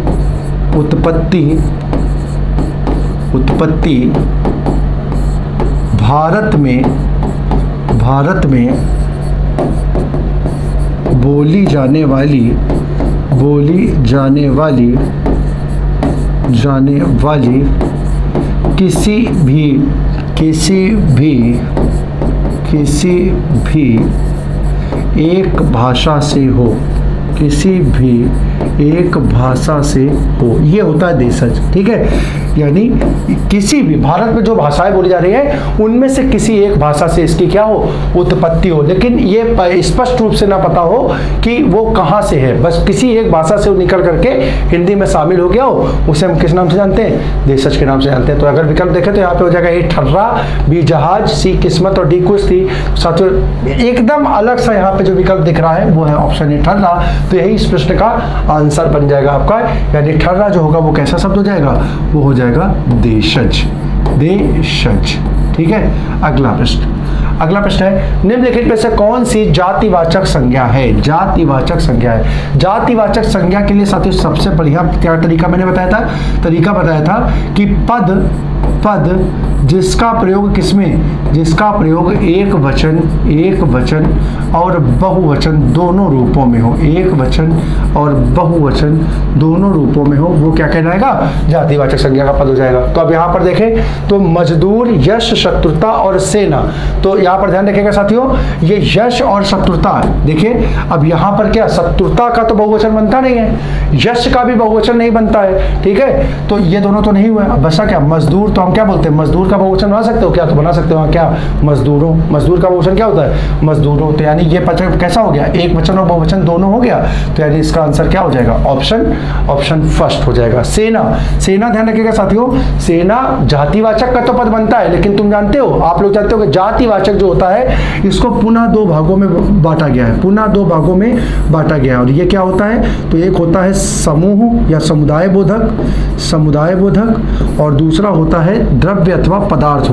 उत्पत्ति भारत में बोली जाने वाली किसी भी एक भाषा से हो, किसी भी एक भाषा से हो, ये होता है देशज। ठीक है, यानी किसी भी भारत में जो भाषाएं बोली जा रही हैं उनमें से किसी एक भाषा से इसकी क्या हो, उत्पत्ति हो, लेकिन ये स्पष्ट रूप से ना पता हो कि वो कहाँ से है, बस किसी एक भाषा से निकल करके हिंदी में शामिल हो गया हो, उसे हम किस नाम से जानते हैं, देशज के नाम से जानते हैं। तो अगर विकल्प देखें तो यहाँ पे हो जाएगा ए ठर्रा, बी जहाज, सी किस्मत और डी कुश्ती। साथियों एकदम अलग सा यहाँ पे जो विकल्प दिख रहा है वो है ऑप्शन ए ठर्रा। तो यही इस प्रश्न का आंसर बन जाएगा आपका, यानी ठर्रा जो होगा वो कैसा शब्द हो जाएगा, वो हो जाएगा देशज, देशज। ठीक है, अगला प्रश्न है निम्नलिखित में से कौन सी जातिवाचक संज्ञा है। जातिवाचक संज्ञा है, जातिवाचक संज्ञा के लिए साथियों सबसे बढ़िया क्या तरीका मैंने बताया था कि पद जिसका प्रयोग किसमें, जिसका प्रयोग एक वचन और बहुवचन दोनों रूपों में हो, एक वचन और बहुवचन दोनों रूपों में हो, वो क्या कहलाएगा, जातिवाचक संज्ञा का पद हो जाएगा। तो अब यहाँ पर देखें तो मजदूर, यश, शत्रुता और सेना। तो यहाँ पर ध्यान रखिएगा साथियों, ये यश और शत्रुता, देखिए अब यहाँ पर क्या शत्रुता का तो बहुवचन बनता नहीं है, यश का भी बहुवचन नहीं बनता है। ठीक है, तो ये दोनों तो नहीं हुए। अब बचा क्या, मजदूर। तो हम क्या बोलते हैं, मजदूर का बहुवचन बना सकते हो क्या, तो बना सकते हो क्या, मजदूरों। मजदूर का बहुवचन क्या होता है, मजदूरों। तो यानी ये कैसा हो गया, एक वचन और बहुवचन दोनों हो गया, तो यानी इसका आंसर क्या हो जाएगा, ऑप्शन फर्स्ट हो जाएगा। सेना, सेना ध्यान रखिएगा साथियों, सेना जातिवाचक का तो पद बनता है, लेकिन तुम जानते हो, आप लोग जानते हो कि जातिवाचक जो होता है इसको पुनः दो भागों में बांटा गया है, पुनः दो भागों में बांटा गया है। और ये क्या होता है, तो एक होता है समूह या समुदाय बोधक और दूसरा होता है द्रव्य अथवा पदार्थ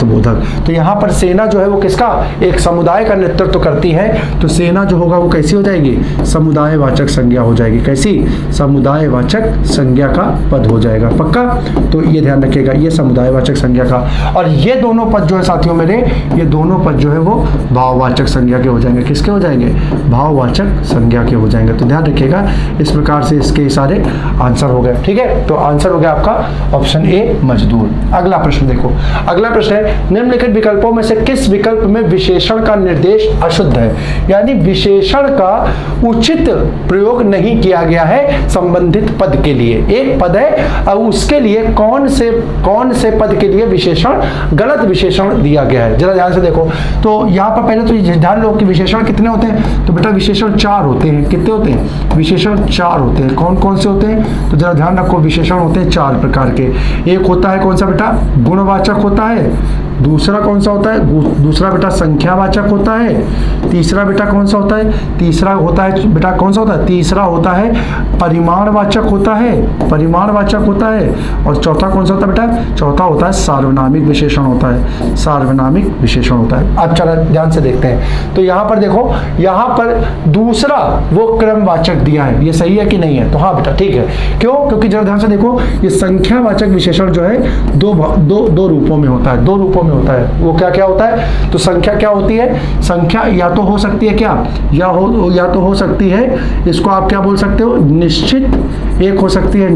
बोधक। तो यहाँ पर सेना जो है वो किसका, एक समुदाय का नेतृत्व करती है, तो सेना जो होगा वो कैसी हो जाएगी, समुदायवाचक संज्ञा हो जाएगी। कैसी, समुदायवाचक संज्ञा का पद हो जाएगा, पक्का। तो ये ध्यान रखिएगा, ये समुदायवाचक संज्ञा का। और ये दोनों पद जो है साथियों मेरे, ये दोनों पद जो है वो भाववाचक संज्ञा के हो जाएंगे। किसके हो जाएंगे, भाववाचक संज्ञा के हो जाएंगे। तो ध्यान रखिएगा, इस प्रकार से इसके सारे आंसर हो गए। ठीक है, तो आंसर हो गया आपका ऑप्शन ए मजदूर। अगला प्रश्न देखो, अगला प्रश्न है निम्नलिखित विकल्पों में से किस विकल्प में विशेषण का निर्देश अशुद्ध है, यानी विशेषण का उचित प्रयोग नहीं किया गया है संबंधित पद के लिए। एक पद है और उसके लिए कौन से पद के लिए विशेषण गलत विशेषण दिया गया है, जरा ध्यान से देखो। तो यहाँ पर पहले तो ध्यान लो कि विशेषण कितने होते हैं, तो बेटा विशेषण 4 होते हैं। कितने होते हैं, विशेषण 4 होते हैं। कौन कौन से होते हैं, तो जरा ध्यान रखो, विशेषण होते हैं 4 प्रकार के। एक होता है कौन सा बेटा, गुणवाचक होता है। दूसरा कौन सा होता है, दूसरा बेटा संख्यावाचक होता है। तीसरा बेटा कौन सा होता है, तीसरा होता है बेटा कौन सा होता है, तीसरा होता है परिमाणवाचक होता है। और चौथा कौन सा होता है बेटा, चौथा होता है सार्वनामिक विशेषण होता है, सार्वनामिक विशेषण होता है। अब चलो ध्यान से देखते हैं, तो यहाँ पर देखो, यहाँ पर दूसरा वो क्रमवाचक दिया है, ये सही है कि नहीं है, तो हाँ बेटा ठीक है। क्यों, क्योंकि जरा ध्यान से देखो, ये संख्यावाचक विशेषण जो है दो रूपों में होता है, दो रूपों में होता है। वो क्या क्या होता है? तो संख्या क्या होती है? संख्या या तो हो सकती है क्या, या तो हो सकती है, इसको आप क्या बोल सकते हो, निश्चित। एक हो सकती है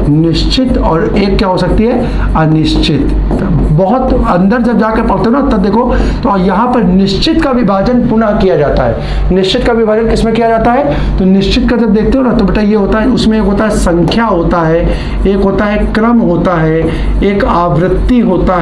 निश्चित, और एक क्या हो सकती है, अनिश्चित। बहुत अंदर जब जाकर पढ़ते हो ना तब देखो, तो यहाँ पर निश्चित का विभाजन पुनः किया जाता है। निश्चित का विभाजन किसमें किया जाता है? तो निश्चित का जब देखते हो ना तो बेटा ये होता है, उसमें एक होता है संख्या होता है, एक होता है क्रम होता है, एक आवृत्ति होता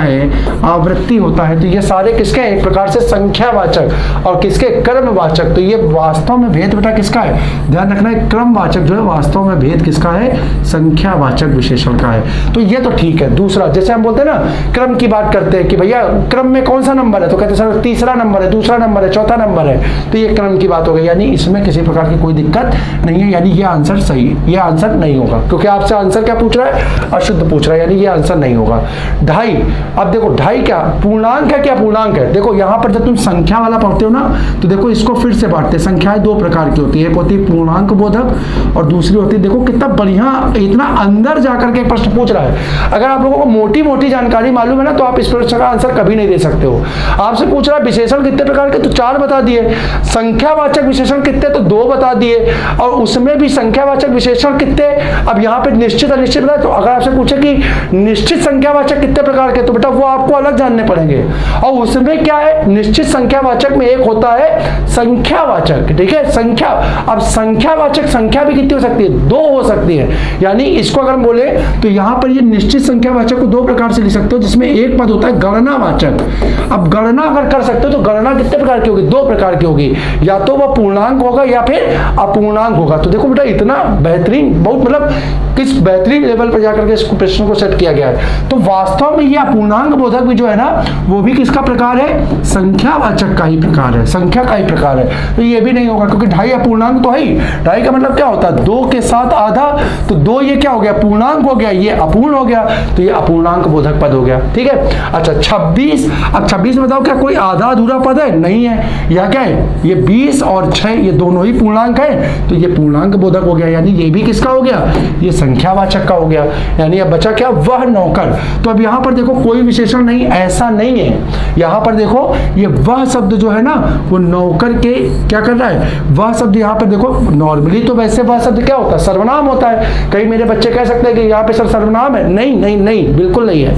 है। तो ये सारे किसके हैं? एक प्रकार से संख्यावाचक, और किसके? क्रमवाचक। तो ये वास्तव में भेद बेटा किसका है? ध्यान रखना है, क्रमवाचक जो है वास्तव में भेद किसका है? संख्यावाचक विशेषण का है। तो ये तो ठीक है। दूसरा, जैसे हम बोलते हैं ना, क्रम की बात करते हैं कि भैया क्रम में कौन सा नंबर है, तो कहते हैं सर तीसरा नंबर है, दूसरा नंबर है, चौथा नंबर है। तो ये क्रम की बात हो गई, यानी इसमें किसी प्रकार की कोई दिक्कत नहीं है, यानी ये आंसर सही, ये आंसर नहीं होगा, क्योंकि आपसे आंसर क्या पूछ रहा है? अशुद्ध पूछ रहा है, यानी ये आंसर नहीं होगा। ढाई, अब देखो ढाई क्या पूर्णांक है, क्या पूर्णांक है? देखो यहाँ पर जब तुम संख्या वाला पढ़ते हो ना, तो देखो इसको फिर से बांटते हैं। संख्याएं दो प्रकार की होती है, एक होती है पूर्णांक बोधक और दूसरी होती है, देखो कितना बढ़िया, इतना अंदर जाकर के प्रश्न पूछ रहा है। अगर आप लोगों को मोटी मोटी जानकारी मालूम है ना, तो आप इस प्रश्न का आंसर कभी नहीं दे सकते हो। आपसे पूछ रहा है विशेषण कितने प्रकार के, तो 4 बता दिए। संख्यावाचक विशेषण कितने, तो 2 बता दिए, और उसमें भी संख्यावाचक विशेषण कितने। अब यहाँ पे निश्चित अनिश्चित बताए, तो अगर आपसे पूछे कि निश्चित संख्यावाचक कितने प्रकार के, तो बेटा वो आपको अलग जानने पड़ेंगे। और उसमें क्या है, निश्चित संख्यावाचक में एक होता है संख्यावाचक, ठीक है, संख्या। अब संख्यावाचक संख्या भी कितनी हो सकती है? 2 हो सकती है। यानी इसको अगर बोले तो यहाँ पर ये निश्चित संख्यावाचक को 2 प्रकार से लिख सकते हो, जिसमें एक पद होता है गणनावाचक। अब गणना अगर कर सकते हो तो गणना कितने प्रकार की होगी? 2 प्रकार की होगी, या तो वह पूर्णांक होगा या फिर अपूर्णांक होगा। तो देखो बेटा इतना बेहतरीन, बहुत मतलब किस बेहतरीन लेवल पर जाकर के इस प्रश्न को सेट किया गया है। तो वास्तव में ये अपूर्णांक बोधक भी जो है ना, वो भी किसका प्रकार है? संख्यावाचक का ही प्रकार है, संख्या का ही प्रकार है। तो ये भी नहीं होगा, क्योंकि ढाई अपूर्णांक तो है ही। ढाई का मतलब क्या होता है? 2 के साथ आधा, तो 2 ये क्या हो गया? पूर्णांक हो गया, ये अपूर्ण हो गया, तो ये अपूर्णांक बोधक पद हो गया, ठीक है। अच्छा 26, अब 26 में बताओ क्या कोई आधा अधूरा पद है? नहीं है। या क्या है? ये 20 और 6 ये दोनों ही पूर्णांक है, तो ये पूर्णांक बोधक हो गया, यानी ये भी किसका हो गया? ये संख्यावाचक का हो गया। यानी अब बचा क्या? वह नौकर। तो अब यहाँ पर देखो कोई विशेषण नहीं, ऐसा नहीं है। यहाँ पर देखो ये वह शब्द जो है ना, वो नौकर के क्या कर रहा है? वह शब्द यहाँ पर देखो, नॉर्मली तो वैसे वह शब्द क्या होता है? सर्वनाम होता है। कई मेरे बच्चे कह सकते हैं कि यहाँ पे सर सर्वनाम है। नहीं नहीं नहीं, बिल्कुल नहीं है।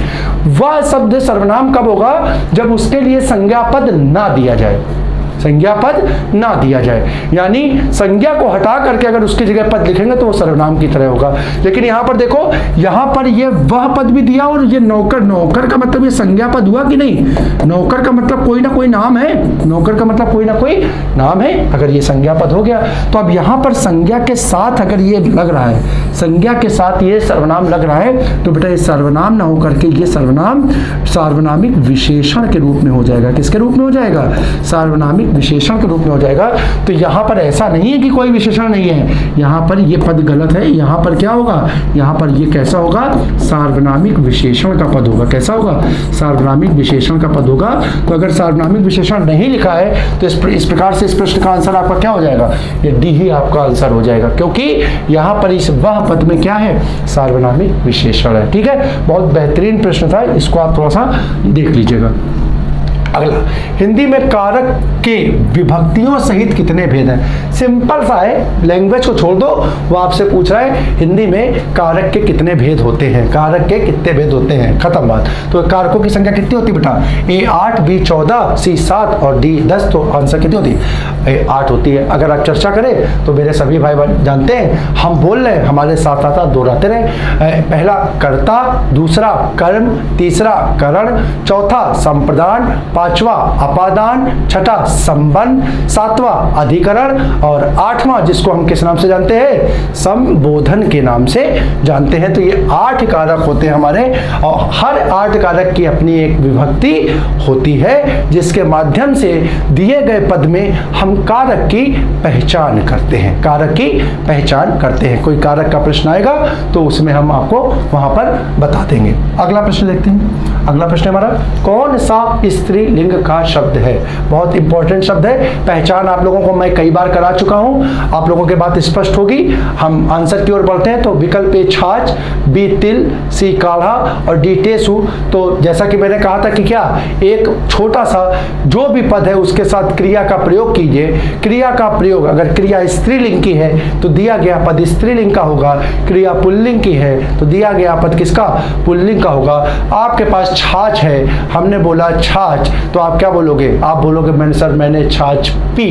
वह शब्द सर्वनाम कब होगा? जब उसके लिए संज्ञा पद ना दिया जाए, संज्ञा पद ना दिया जाए, यानी संज्ञा को हटा करके अगर उसकी जगह पद लिखेंगे तो वो सर्वनाम की तरह होगा। लेकिन यहाँ पर देखो, यहाँ पर ये वह पद भी दिया और ये नौकर, नौकर का मतलब ये संज्ञा पद हुआ कि नहीं? नौकर का मतलब कोई ना कोई नाम है, नौकर का मतलब कोई ना कोई नाम है। अगर ये संज्ञा पद हो गया तो अब यहाँ पर संज्ञा के साथ अगर ये लग रहा है, संज्ञा के साथ ये सर्वनाम लग रहा है, तो बेटा ये सर्वनाम ना होकर के ये सर्वनाम सार्वनामिक विशेषण के रूप में हो जाएगा। किसके रूप में हो जाएगा? सार्वनामिक विशेषण के रूप में हो जाएगा। तो यहाँ पर ऐसा नहीं है कि कोई विशेषण नहीं है, यहाँ पर ये पद गलत है। यहाँ पर क्या होगा? यहाँ पर ये कैसा होगा? सार्वनामिक विशेषण का पद होगा। कैसा होगा? सार्वनामिक विशेषण का पद होगा। तो अगर सार्वनामिक विशेषण नहीं लिखा है तो इस प्रकार से इस प्रश्न का आंसर आपका क्या हो जाएगा? ये डी ही आपका आंसर हो जाएगा, क्योंकि यहाँ पर इस वह पद में क्या है? सार्वनामिक विशेषण है, ठीक है। बहुत बेहतरीन प्रश्न था, इसको आप थोड़ा सा देख लीजिएगा। अगला, हिंदी में कारक के विभक्तियों सहित कितने भेद हैं? सिंपल सा है, लैंग्वेज को छोड़ दो। वो आपसे पूछ रहा है हिंदी में कारक के कितने भेद होते हैं, कारक के कितने भेद होते हैं, खत्म बात। तो कारकों की संख्या कितनी होती है बेटा? ए 8, बी 14, सी 7 और डी 10। तो आंसर कितनी होती है? ए 8 होती है। अगर आप चर्चा करें तो मेरे सभी भाई जानते हैं, हम बोल रहे हैं, हमारे साथ साथ दोहराते रहे। पहला कर्ता, दूसरा कर्म, तीसरा करण, चौथा संप्रदान, पांचवा अपादान, छठा संबंध, सातवां अधिकरण और आठवां जिसको हम किस नाम से जानते हैं? संबोधन के नाम से जानते हैं। तो ये 8 कारक होते हैं हमारे, और हर 8 कारक की अपनी एक विभक्ति होती है, जिसके माध्यम से दिए गए पद में हम कारक की पहचान करते हैं, कारक की पहचान करते हैं। कोई कारक का प्रश्न आएगा तो उसमें हम आपको वहां पर बता देंगे। अगला प्रश्न देखते हैं। अगला प्रश्न हमारा, कौन सा स्त्रीलिंग का शब्द है? बहुत इंपॉर्टेंट शब्द है, पहचान आप लोगों को मैं कई बार करा चुका हूं, आप लोगों के बात स्पष्ट होगी। हम आंसर की ओर बढ़ते हैं। तो विकल्प ए छाछ, बी तिल, सी काढ़ा और डी टेसु। तो जैसा कि मैंने कहा था कि क्या एक छोटा सा जो भी पद है उसके साथ क्रिया का प्रयोग कीजिए। क्रिया का प्रयोग, अगर क्रिया स्त्रीलिंग की है तो दिया गया पद स्त्रीलिंग का होगा, क्रिया पुल्लिंग की है तो दिया गया पद किसका? पुल्लिंग का होगा। आपके पास छाछ है, हमने बोला छाछ, तो आप क्या बोलोगे? आप बोलोगे मैंने सर मैंने छाछ पी।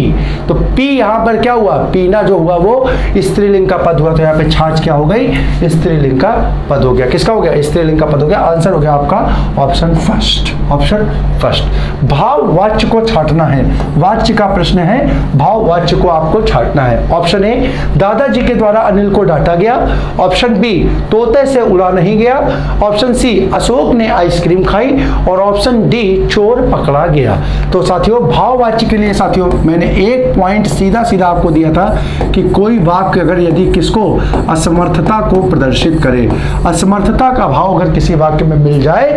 तो पी यहाँ पर क्या हुआ? पीना जो हुआ वो स्त्रीलिंग का पद हुआ, तो यहाँ पे छाछ क्या हो गई? स्त्रीलिंग का पद हो गया। किसका हो गया? स्त्रीलिंग का पद हो गया। आंसर हो गया आपका ऑप्शन फर्स्ट, ऑप्शन फर्स्ट। भाव वाच्य को छांटना है, वाच्य का प्रश्न है, भाव वाच्य को आपको छांटना है। ऑप्शन ए, दादाजी के द्वारा अनिल को डांटा गया। ऑप्शन बी, तोते से उड़ा नहीं गया। ऑप्शन सी, अशोक ने आइसक्रीम खाई। और ऑप्शन डी, चोर पकड़ा गया। तो साथियों भाववाच्य के लिए साथियों मैंने एक पॉइंट सीधा सीधा आपको दिया था कि कोई वाक्य अगर यदि किसको असमर्थता को प्रदर्शित करे, असमर्थता का भाव अगर किसी वाक्य में मिल जाए,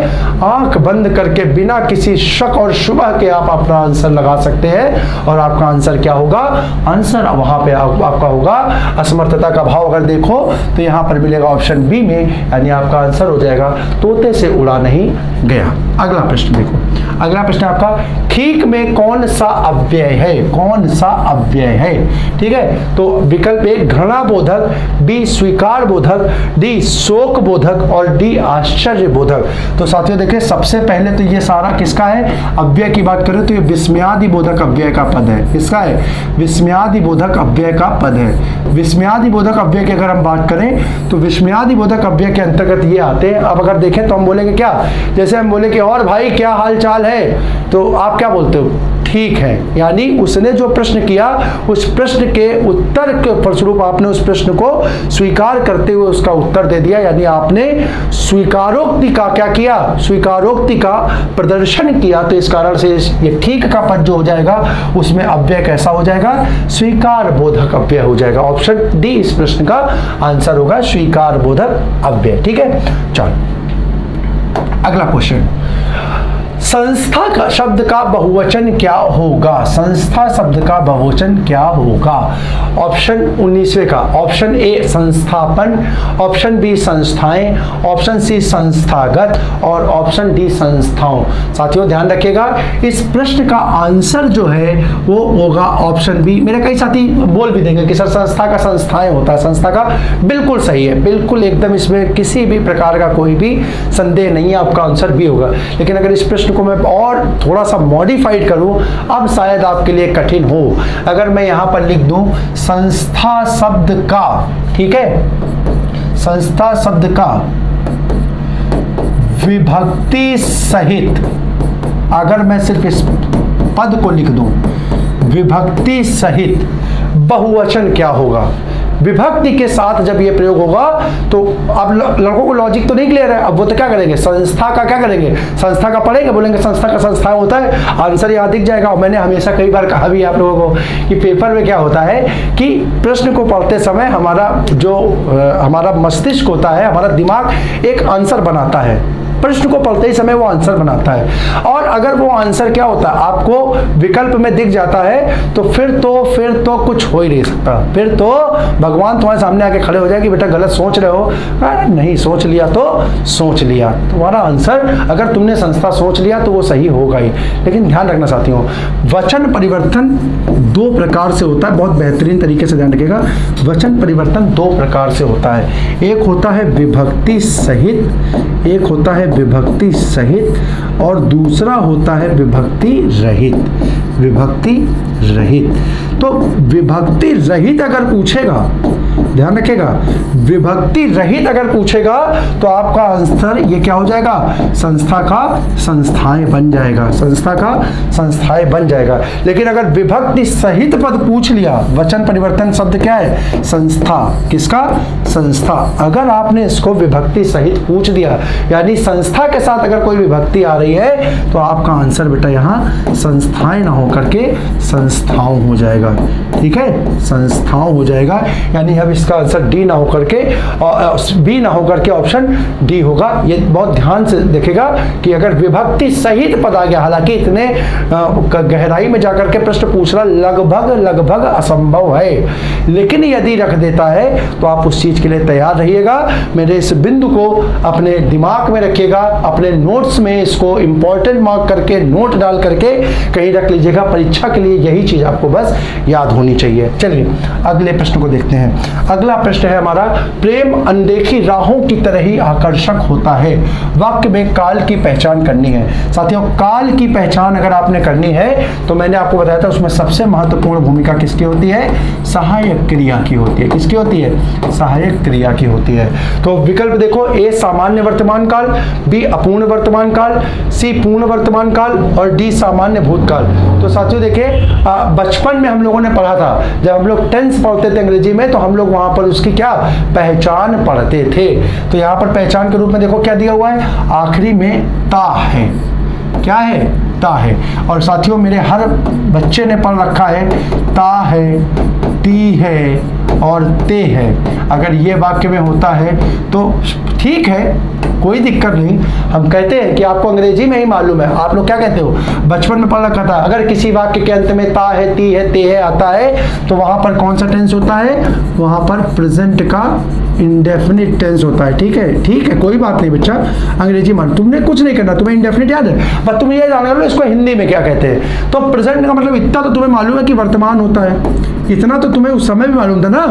आंख बंद करके बिना किसी शक और शुबह के आप अपना आंसर लगा सकते हैं। और आपका आंसर क्या होगा? आंसर वहां पे आपका होगा असमर्थता का भाव। अगर देखो तो यहां पर मिलेगा ऑप्शन बी में, यानी आपका आंसर हो जाएगा तोते से उड़ा नहीं गया। अगला प्रश्न देखो, अगला प्रश्न आपका, ठीक में कौन सा अव्यय है? कौन सा अव्यय है? ठीक है, तो विकल्प ए घृणा बोधक, बी स्वीकार बोधक, डी शोक बोधक और डी आश्चर्य बोधक। तो साथियों देखिए सबसे पहले तो ये सारा किसका है? अव्यय की बात करें तो ये विस्मयादि बोधक अव्यय का पद है। किसका है? विस्मयादि बोधक अव्यय का पद है। विस्मयादि बोधक अव्यय की अगर हम बात करें तो विस्मयादि बोधक अव्यय के अंतर्गत ये आते हैं। अब अगर देखें तो हम बोलेंगे क्या? जैसे हम बोले कि और भाई क्या हाल चाल है, तो आप क्या बोलते हो? ठीक है। यानी उसने जो प्रश्न किया उस प्रश्न के उत्तर के फलस्वरूप आपने उस प्रश्न को स्वीकार करते हुए उसका उत्तर दे दिया, यानी आपने स्वीकारोक्ति का क्या किया? स्वीकारोक्ति का प्रदर्शन किया। तो इस कारण से ये ठीक का पद जो हो जाएगा उसमें अव्यय कैसा हो जाएगा? स्वीकार बोधक अव्यय हो जाएगा। ऑप्शन डी इस प्रश्न का आंसर होगा, स्वीकार बोधक अव्यय। ठीक है, चलो अगला क्वेश्चन, संस्था का शब्द का बहुवचन क्या होगा? संस्था शब्द का बहुवचन क्या होगा? ऑप्शन 19वें का, ऑप्शन ए संस्थापन, ऑप्शन बी संस्थाएं, ऑप्शन सी संस्थागत और ऑप्शन डी संस्थाओं। साथियों ध्यान रखिएगा इस प्रश्न का आंसर जो है वो होगा ऑप्शन बी। मेरे कई साथी बोल भी देंगे कि सर संस्था का संस्थाएं होता है, संस्था का बिल्कुल सही है, बिल्कुल एकदम इसमें किसी भी प्रकार का कोई भी संदेह नहीं है, आपका आंसर बी होगा। लेकिन अगर इस प्रश्न को मैं और थोड़ा सा मॉडिफाइड करूं, अब शायद आपके लिए कठिन हो। अगर मैं यहां पर लिख दूं संस्था शब्द का, ठीक है, संस्था शब्द का विभक्ति सहित, अगर मैं सिर्फ इस पद को लिख दूं विभक्ति सहित बहुवचन क्या होगा? विभक्ति के साथ जब ये प्रयोग होगा तो अब लड़कों को लॉजिक तो नहीं क्लियर है। अब वो तो क्या करेंगे? संस्था का क्या करेंगे? संस्था का पढ़ेंगे, बोलेंगे संस्था का संस्था होता है, आंसर यहाँ दिख जाएगा। और मैंने हमेशा कई बार कहा भी आप लोगों को कि पेपर में क्या होता है कि प्रश्न को पढ़ते समय हमारा जो हमारा मस्तिष्क होता है, हमारा दिमाग एक आंसर बनाता है, प्रश्न को पढ़ते ही समय वो आंसर बनाता है। और अगर वो आंसर क्या होता है आपको विकल्प में दिख जाता है तो फिर तो कुछ हो ही नहीं सकता। फिर तो भगवान तुम्हारे सामने आके खड़े हो जाए कि बेटा गलत सोच रहे हो, नहीं सोच लिया तो सोच लिया, तुम्हारा आंसर अगर तुमने संस्था सोच लिया तो वो सही होगा ही। लेकिन ध्यान रखना साथियों, वचन परिवर्तन दो प्रकार से होता है, बहुत बेहतरीन तरीके से ध्यान रखिएगा। वचन परिवर्तन दो प्रकार से होता है, एक होता है विभक्ति सहित, एक होता है विभक्ति सहित और दूसरा होता है विभक्ति रहित। विभक्ति रहित, तो विभक्ति रहित अगर पूछेगा, ध्यान रखिएगा, विभक्ति रहित अगर पूछेगा तो आपका आंसर ये क्या हो जाएगा? संस्था का संस्थाएं बन जाएगा, संस्था का संस्थाएं बन जाएगा। लेकिन अगर विभक्ति सहित पद पूछ लिया, वचन परिवर्तन शब्द क्या है? संस्था। किसका? संस्था। अगर आपने इसको विभक्ति सहित पूछ दिया, यानी संस्था के साथ अगर कोई विभक्ति आ रही है तो आपका आंसर बेटा यहाँ संस्थाएं ना होकर के संस्था संस्थाओं हो जाएगा। ठीक है, संस्थाओं हो जाएगा, यानी अब इसका आंसर डी ना होकर के बी ना होकर के ऑप्शन डी होगा। ये बहुत ध्यान से देखेगा कि अगर विभक्ति सहित पद आ गया, हालांकि इतने गहराई में जाकर के प्रश्न पूछना लगभग असंभव है, लेकिन यदि रख देता है तो आप उस चीज के लिए तैयार रहिएगा। मेरे इस बिंदु को अपने दिमाग में रखिएगा, अपने नोट्स में इसको इंपॉर्टेंट मार्क करके नोट डाल करके कहीं रख लीजिएगा। परीक्षा के लिए यही चीज आपको बस याद होनी चाहिए। चलिए अगले प्रश्न को देखते हैं। अगला प्रश्न है हमारा, प्रेम अनदेखी राहों की तरह ही आकर्षक होता है। वाक्य में काल की पहचान करनी है। साथियों, काल की पहचान अगर आपने करनी है तो मैंने आपको बताया था उसमें सबसे महत्वपूर्ण भूमिका किसकी होती है? सहायक क्रिया की होती है। किसकी होती है? सहायक क्रिया की होती है। तो विकल्प देखो, ए सामान्य वर्तमान काल, बी अपूर्ण वर्तमान काल, सी पूर्ण वर्तमान काल और डी सामान्य भूतकाल। तो साथियों देखिए, बचपन में हम लोगों ने पढ़ा था, जब हम लोग टेंस पढ़ते थे अंग्रेजी में, तो हम लोग वहां पर उसकी क्या पहचान पढ़ते थे। तो यहाँ पर पहचान के रूप में देखो क्या दिया हुआ है, आखिरी में ता है। क्या है? ता है। और साथियों मेरे हर बच्चे ने पढ़ रखा है, ता है, ती है और ते है। अगर ये वाक्य में होता है तो ठीक है, कोई दिक्कत नहीं। हम कहते हैं कि आपको अंग्रेजी में ही मालूम है, आप लोग क्या कहते हो, बचपन में पढ़ रखा था। अगर किसी वाक्य के अंत में ता है, ती है, ते है आता है तो वहां पर कौन सा टेंस होता है? वहां पर प्रेजेंट का इंडेफिनिट टेंस होता है। ठीक है, ठीक है, कोई बात नहीं बच्चा, अंग्रेजी मान, तुमने कुछ नहीं करना, तुम्हें इंडेफिनिट याद है, बस तुम ये जान लो इसको हिंदी में क्या कहते हैं। तो प्रेजेंट का मतलब इतना तो तुम्हें मालूम है कि वर्तमान होता है, इतना तो तुम्हें उस समय भी मालूम था ना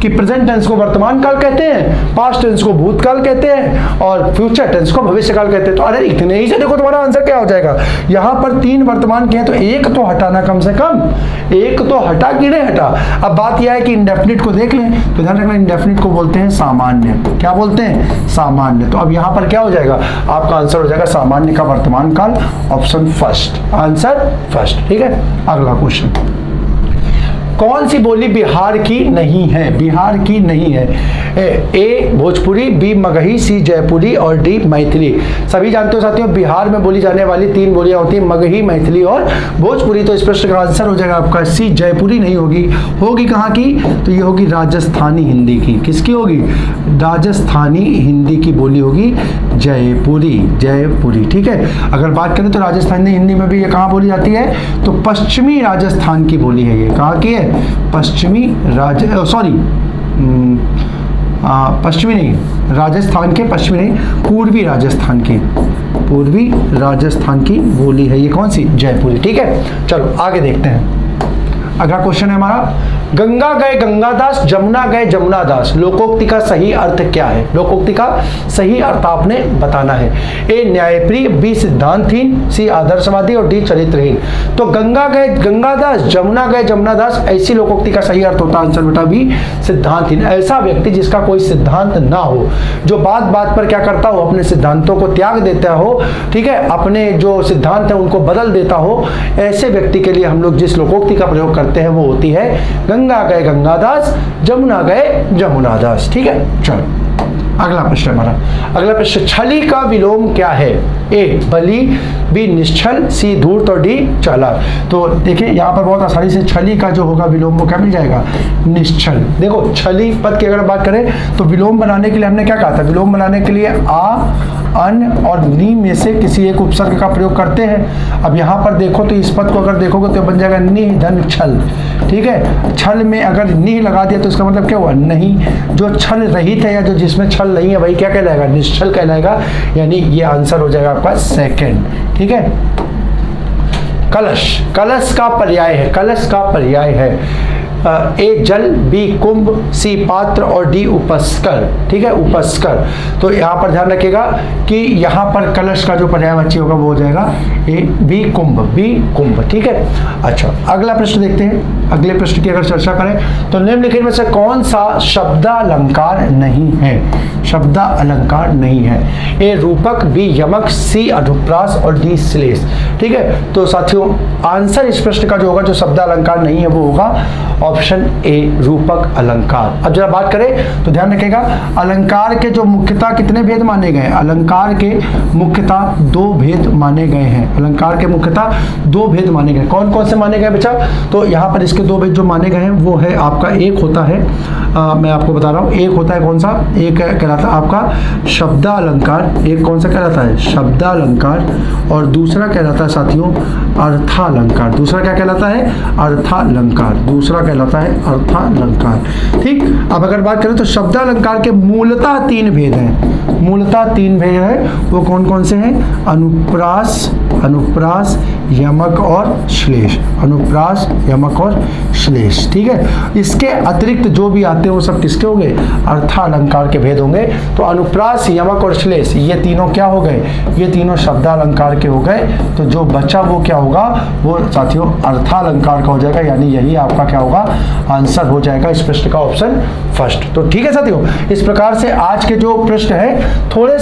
कि प्रेजेंट टेंस को वर्तमान काल कहते हैं, पास्ट टेंस को भूतकाल कहते हैं और फ्यूचर टेंस को भविष्य काल कहते हैं। तो अरे इतने ही से देखो तुम्हारा आंसर क्या हो जाएगा। यहाँ पर 3 वर्तमान के हैं तो एक तो हटाना, कम से कम एक तो हटा कि नहीं हटा। अब बात यह है कि इंडेफिनिट को देख लें तो ध्यान रखना, इंडेफिनिट को बोलते हैं सामान्य। क्या बोलते हैं? सामान्य। तो अब यहाँ पर क्या हो जाएगा, आपका आंसर हो जाएगा सामान्य का वर्तमान काल, ऑप्शन फर्स्ट, आंसर फर्स्ट। ठीक है, अगला क्वेश्चन, कौन सी बोली बिहार की नहीं है? बिहार की नहीं है। ए भोजपुरी, बी मगही, सी जयपुरी और डी मैथिली। सभी जानते हो साथियों, बिहार में बोली जाने वाली 3 बोलियां होती हैं, मगही, मैथिली और भोजपुरी। तो इस प्रश्न का आंसर हो जाएगा आपका सी जयपुरी नहीं होगी। होगी कहाँ की? तो ये होगी राजस्थानी हिंदी की। किसकी होगी? राजस्थानी हिंदी की बोली होगी जयपुरी, जयपुरी। ठीक है, अगर बात करें तो राजस्थानी हिंदी में भी ये कहाँ बोली जाती है? तो पश्चिमी राजस्थान की बोली है। ये कहाँ की है? पश्चिमी पश्चिमी नहीं, राजस्थान के, पश्चिमी नहीं, पूर्वी राजस्थान की, पूर्वी राजस्थान की बोली है ये। कौन सी? जयपुरी। ठीक है, चलो आगे देखते हैं। अगला क्वेश्चन है हमारा, गंगा गए गंगादास, जमुना गए जमुनादास। लोकोक्ति का सही अर्थ क्या है? लोकोक्ति का सही अर्थ आपने बताना है। ए न्यायप्रिय, बी सिद्धांतहीन, सी आदर्शवादी और डी चरित्रहीन। तो गंगा गए गंगादास, जमुना गए जमुनादास, ऐसी लोकोक्ति का सही अर्थ होता है आंसर बेटा बी सिद्धांतहीन। ऐसा व्यक्ति जिसका कोई सिद्धांत ना हो, जो बात बात पर क्या करता हो, अपने सिद्धांतों को त्याग देता हो, ठीक है, अपने जो सिद्धांत है उनको बदल देता हो, ऐसे व्यक्ति के लिए हम लोग जिस लोकोक्ति का प्रयोग करते हैं वो होती है गंगा गए गंगादास, जमुना गए जमुनादास। ठीक है, चलो अगला प्रश्न हमारा। अगला प्रश्न, छली का विलोम क्या है? ए बली, बी निश्छल, सी धूर्त और डी चालाक। तो देखिए यहाँ पर बहुत आसानी से छली का जो होगा विलोम वो क्या मिल जाएगा? निश्छल। देखो छली पद की अगर बात करें तो विलोम बनाने के लिए हमने क्या कहा था? विलोम बनाने के लिए आ, अन और नी में से किसी एक उपसर्ग का प्रयोग करते हैं। अब यहाँ पर देखो तो इस पद को अगर देखोगे तो बन जाएगा नि धन छल। ठीक है, छल में अगर नि लगा दिया तो इसका मतलब क्या हुआ? नहीं। जो छल रहित है या जो जिसमें छल नहीं है वही क्या कहलाएगा? निश्चल कहलाएगा। यानी ये आंसर हो जाएगा आपका सेकंड। ठीक है, कलश, कलश का पर्याय है, कलश का पर्याय है ए जल, बी कुंभ, सी पात्र और डी उपस्कर। ठीक है, उपस्कर। तो यहाँ पर ध्यान रखिएगा कि यहाँ पर कलश का जो पर्यायवाची होगा वो हो जाएगा ए बी कुंभ, बी कुंभ। ठीक है, अच्छा अगला प्रश्न देखते हैं। अगले प्रश्न की अगर चर्चा करें तो निम्नलिखित में से कौन सा शब्दालंकार नहीं है? शब्दालंकार नहीं है। ए रूपक, बी यमक, सी अनुप्रास और डी श्लेष। ठीक है, तो साथियों आंसर इस प्रश्न का जो होगा, जो शब्दालंकार नहीं है, वो होगा ऑप्शन ए रूपक अलंकार। अब जरा बात करें तो ध्यान रखिएगा, अलंकार के जो मुख्यतः कितने भेद माने गए? अलंकार के मुख्यतः 2 भेद माने गए हैं। अलंकार के मुख्यतः 2 भेद माने गए। कौन कौन से माने गए बच्चा? तो यहाँ पर इसके 2 भेद जो माने गए हैं वो है आपका, एक होता है मैं आपको बता रहा हूँ, एक होता है कौन सा? एक कहलाता है आपका शब्दालंकार। एक कौन सा कहलाता है? शब्दालंकार। और दूसरा कहलाता है साथियों अर्थालंकार। दूसरा क्या कहलाता है? अर्थालंकार। दूसरा कहलाता है अर्थालंकार। ठीक, अब अगर बात करें तो शब्दालंकार के मूलतः 3 भेद हैं। मूलतः 3 भेद है, वो कौन कौन से हैं? अनुप्रास, अनुप्रास, यमक और श्लेष। अनुप्रास, यमक और श्लेष। ठीक है, इसके अतिरिक्त जो भी आते हैं वो सब किसके होंगे? अर्थालंकार के भेद होंगे। तो अनुप्रास, यमक और श्लेष ये तीनों क्या हो गए? ये तीनों शब्दालंकार के हो गए। तो जो बचा वो क्या होगा? वो साथियों अर्थालंकार का हो जाएगा, यानी यही आपका क्या होगा? आंसर हो जाएगा इस प्रश्न का ऑप्शन फर्स्ट। तो ठीक है साथियों, इस प्रकार से आज के जो प्रश्न है थोड़े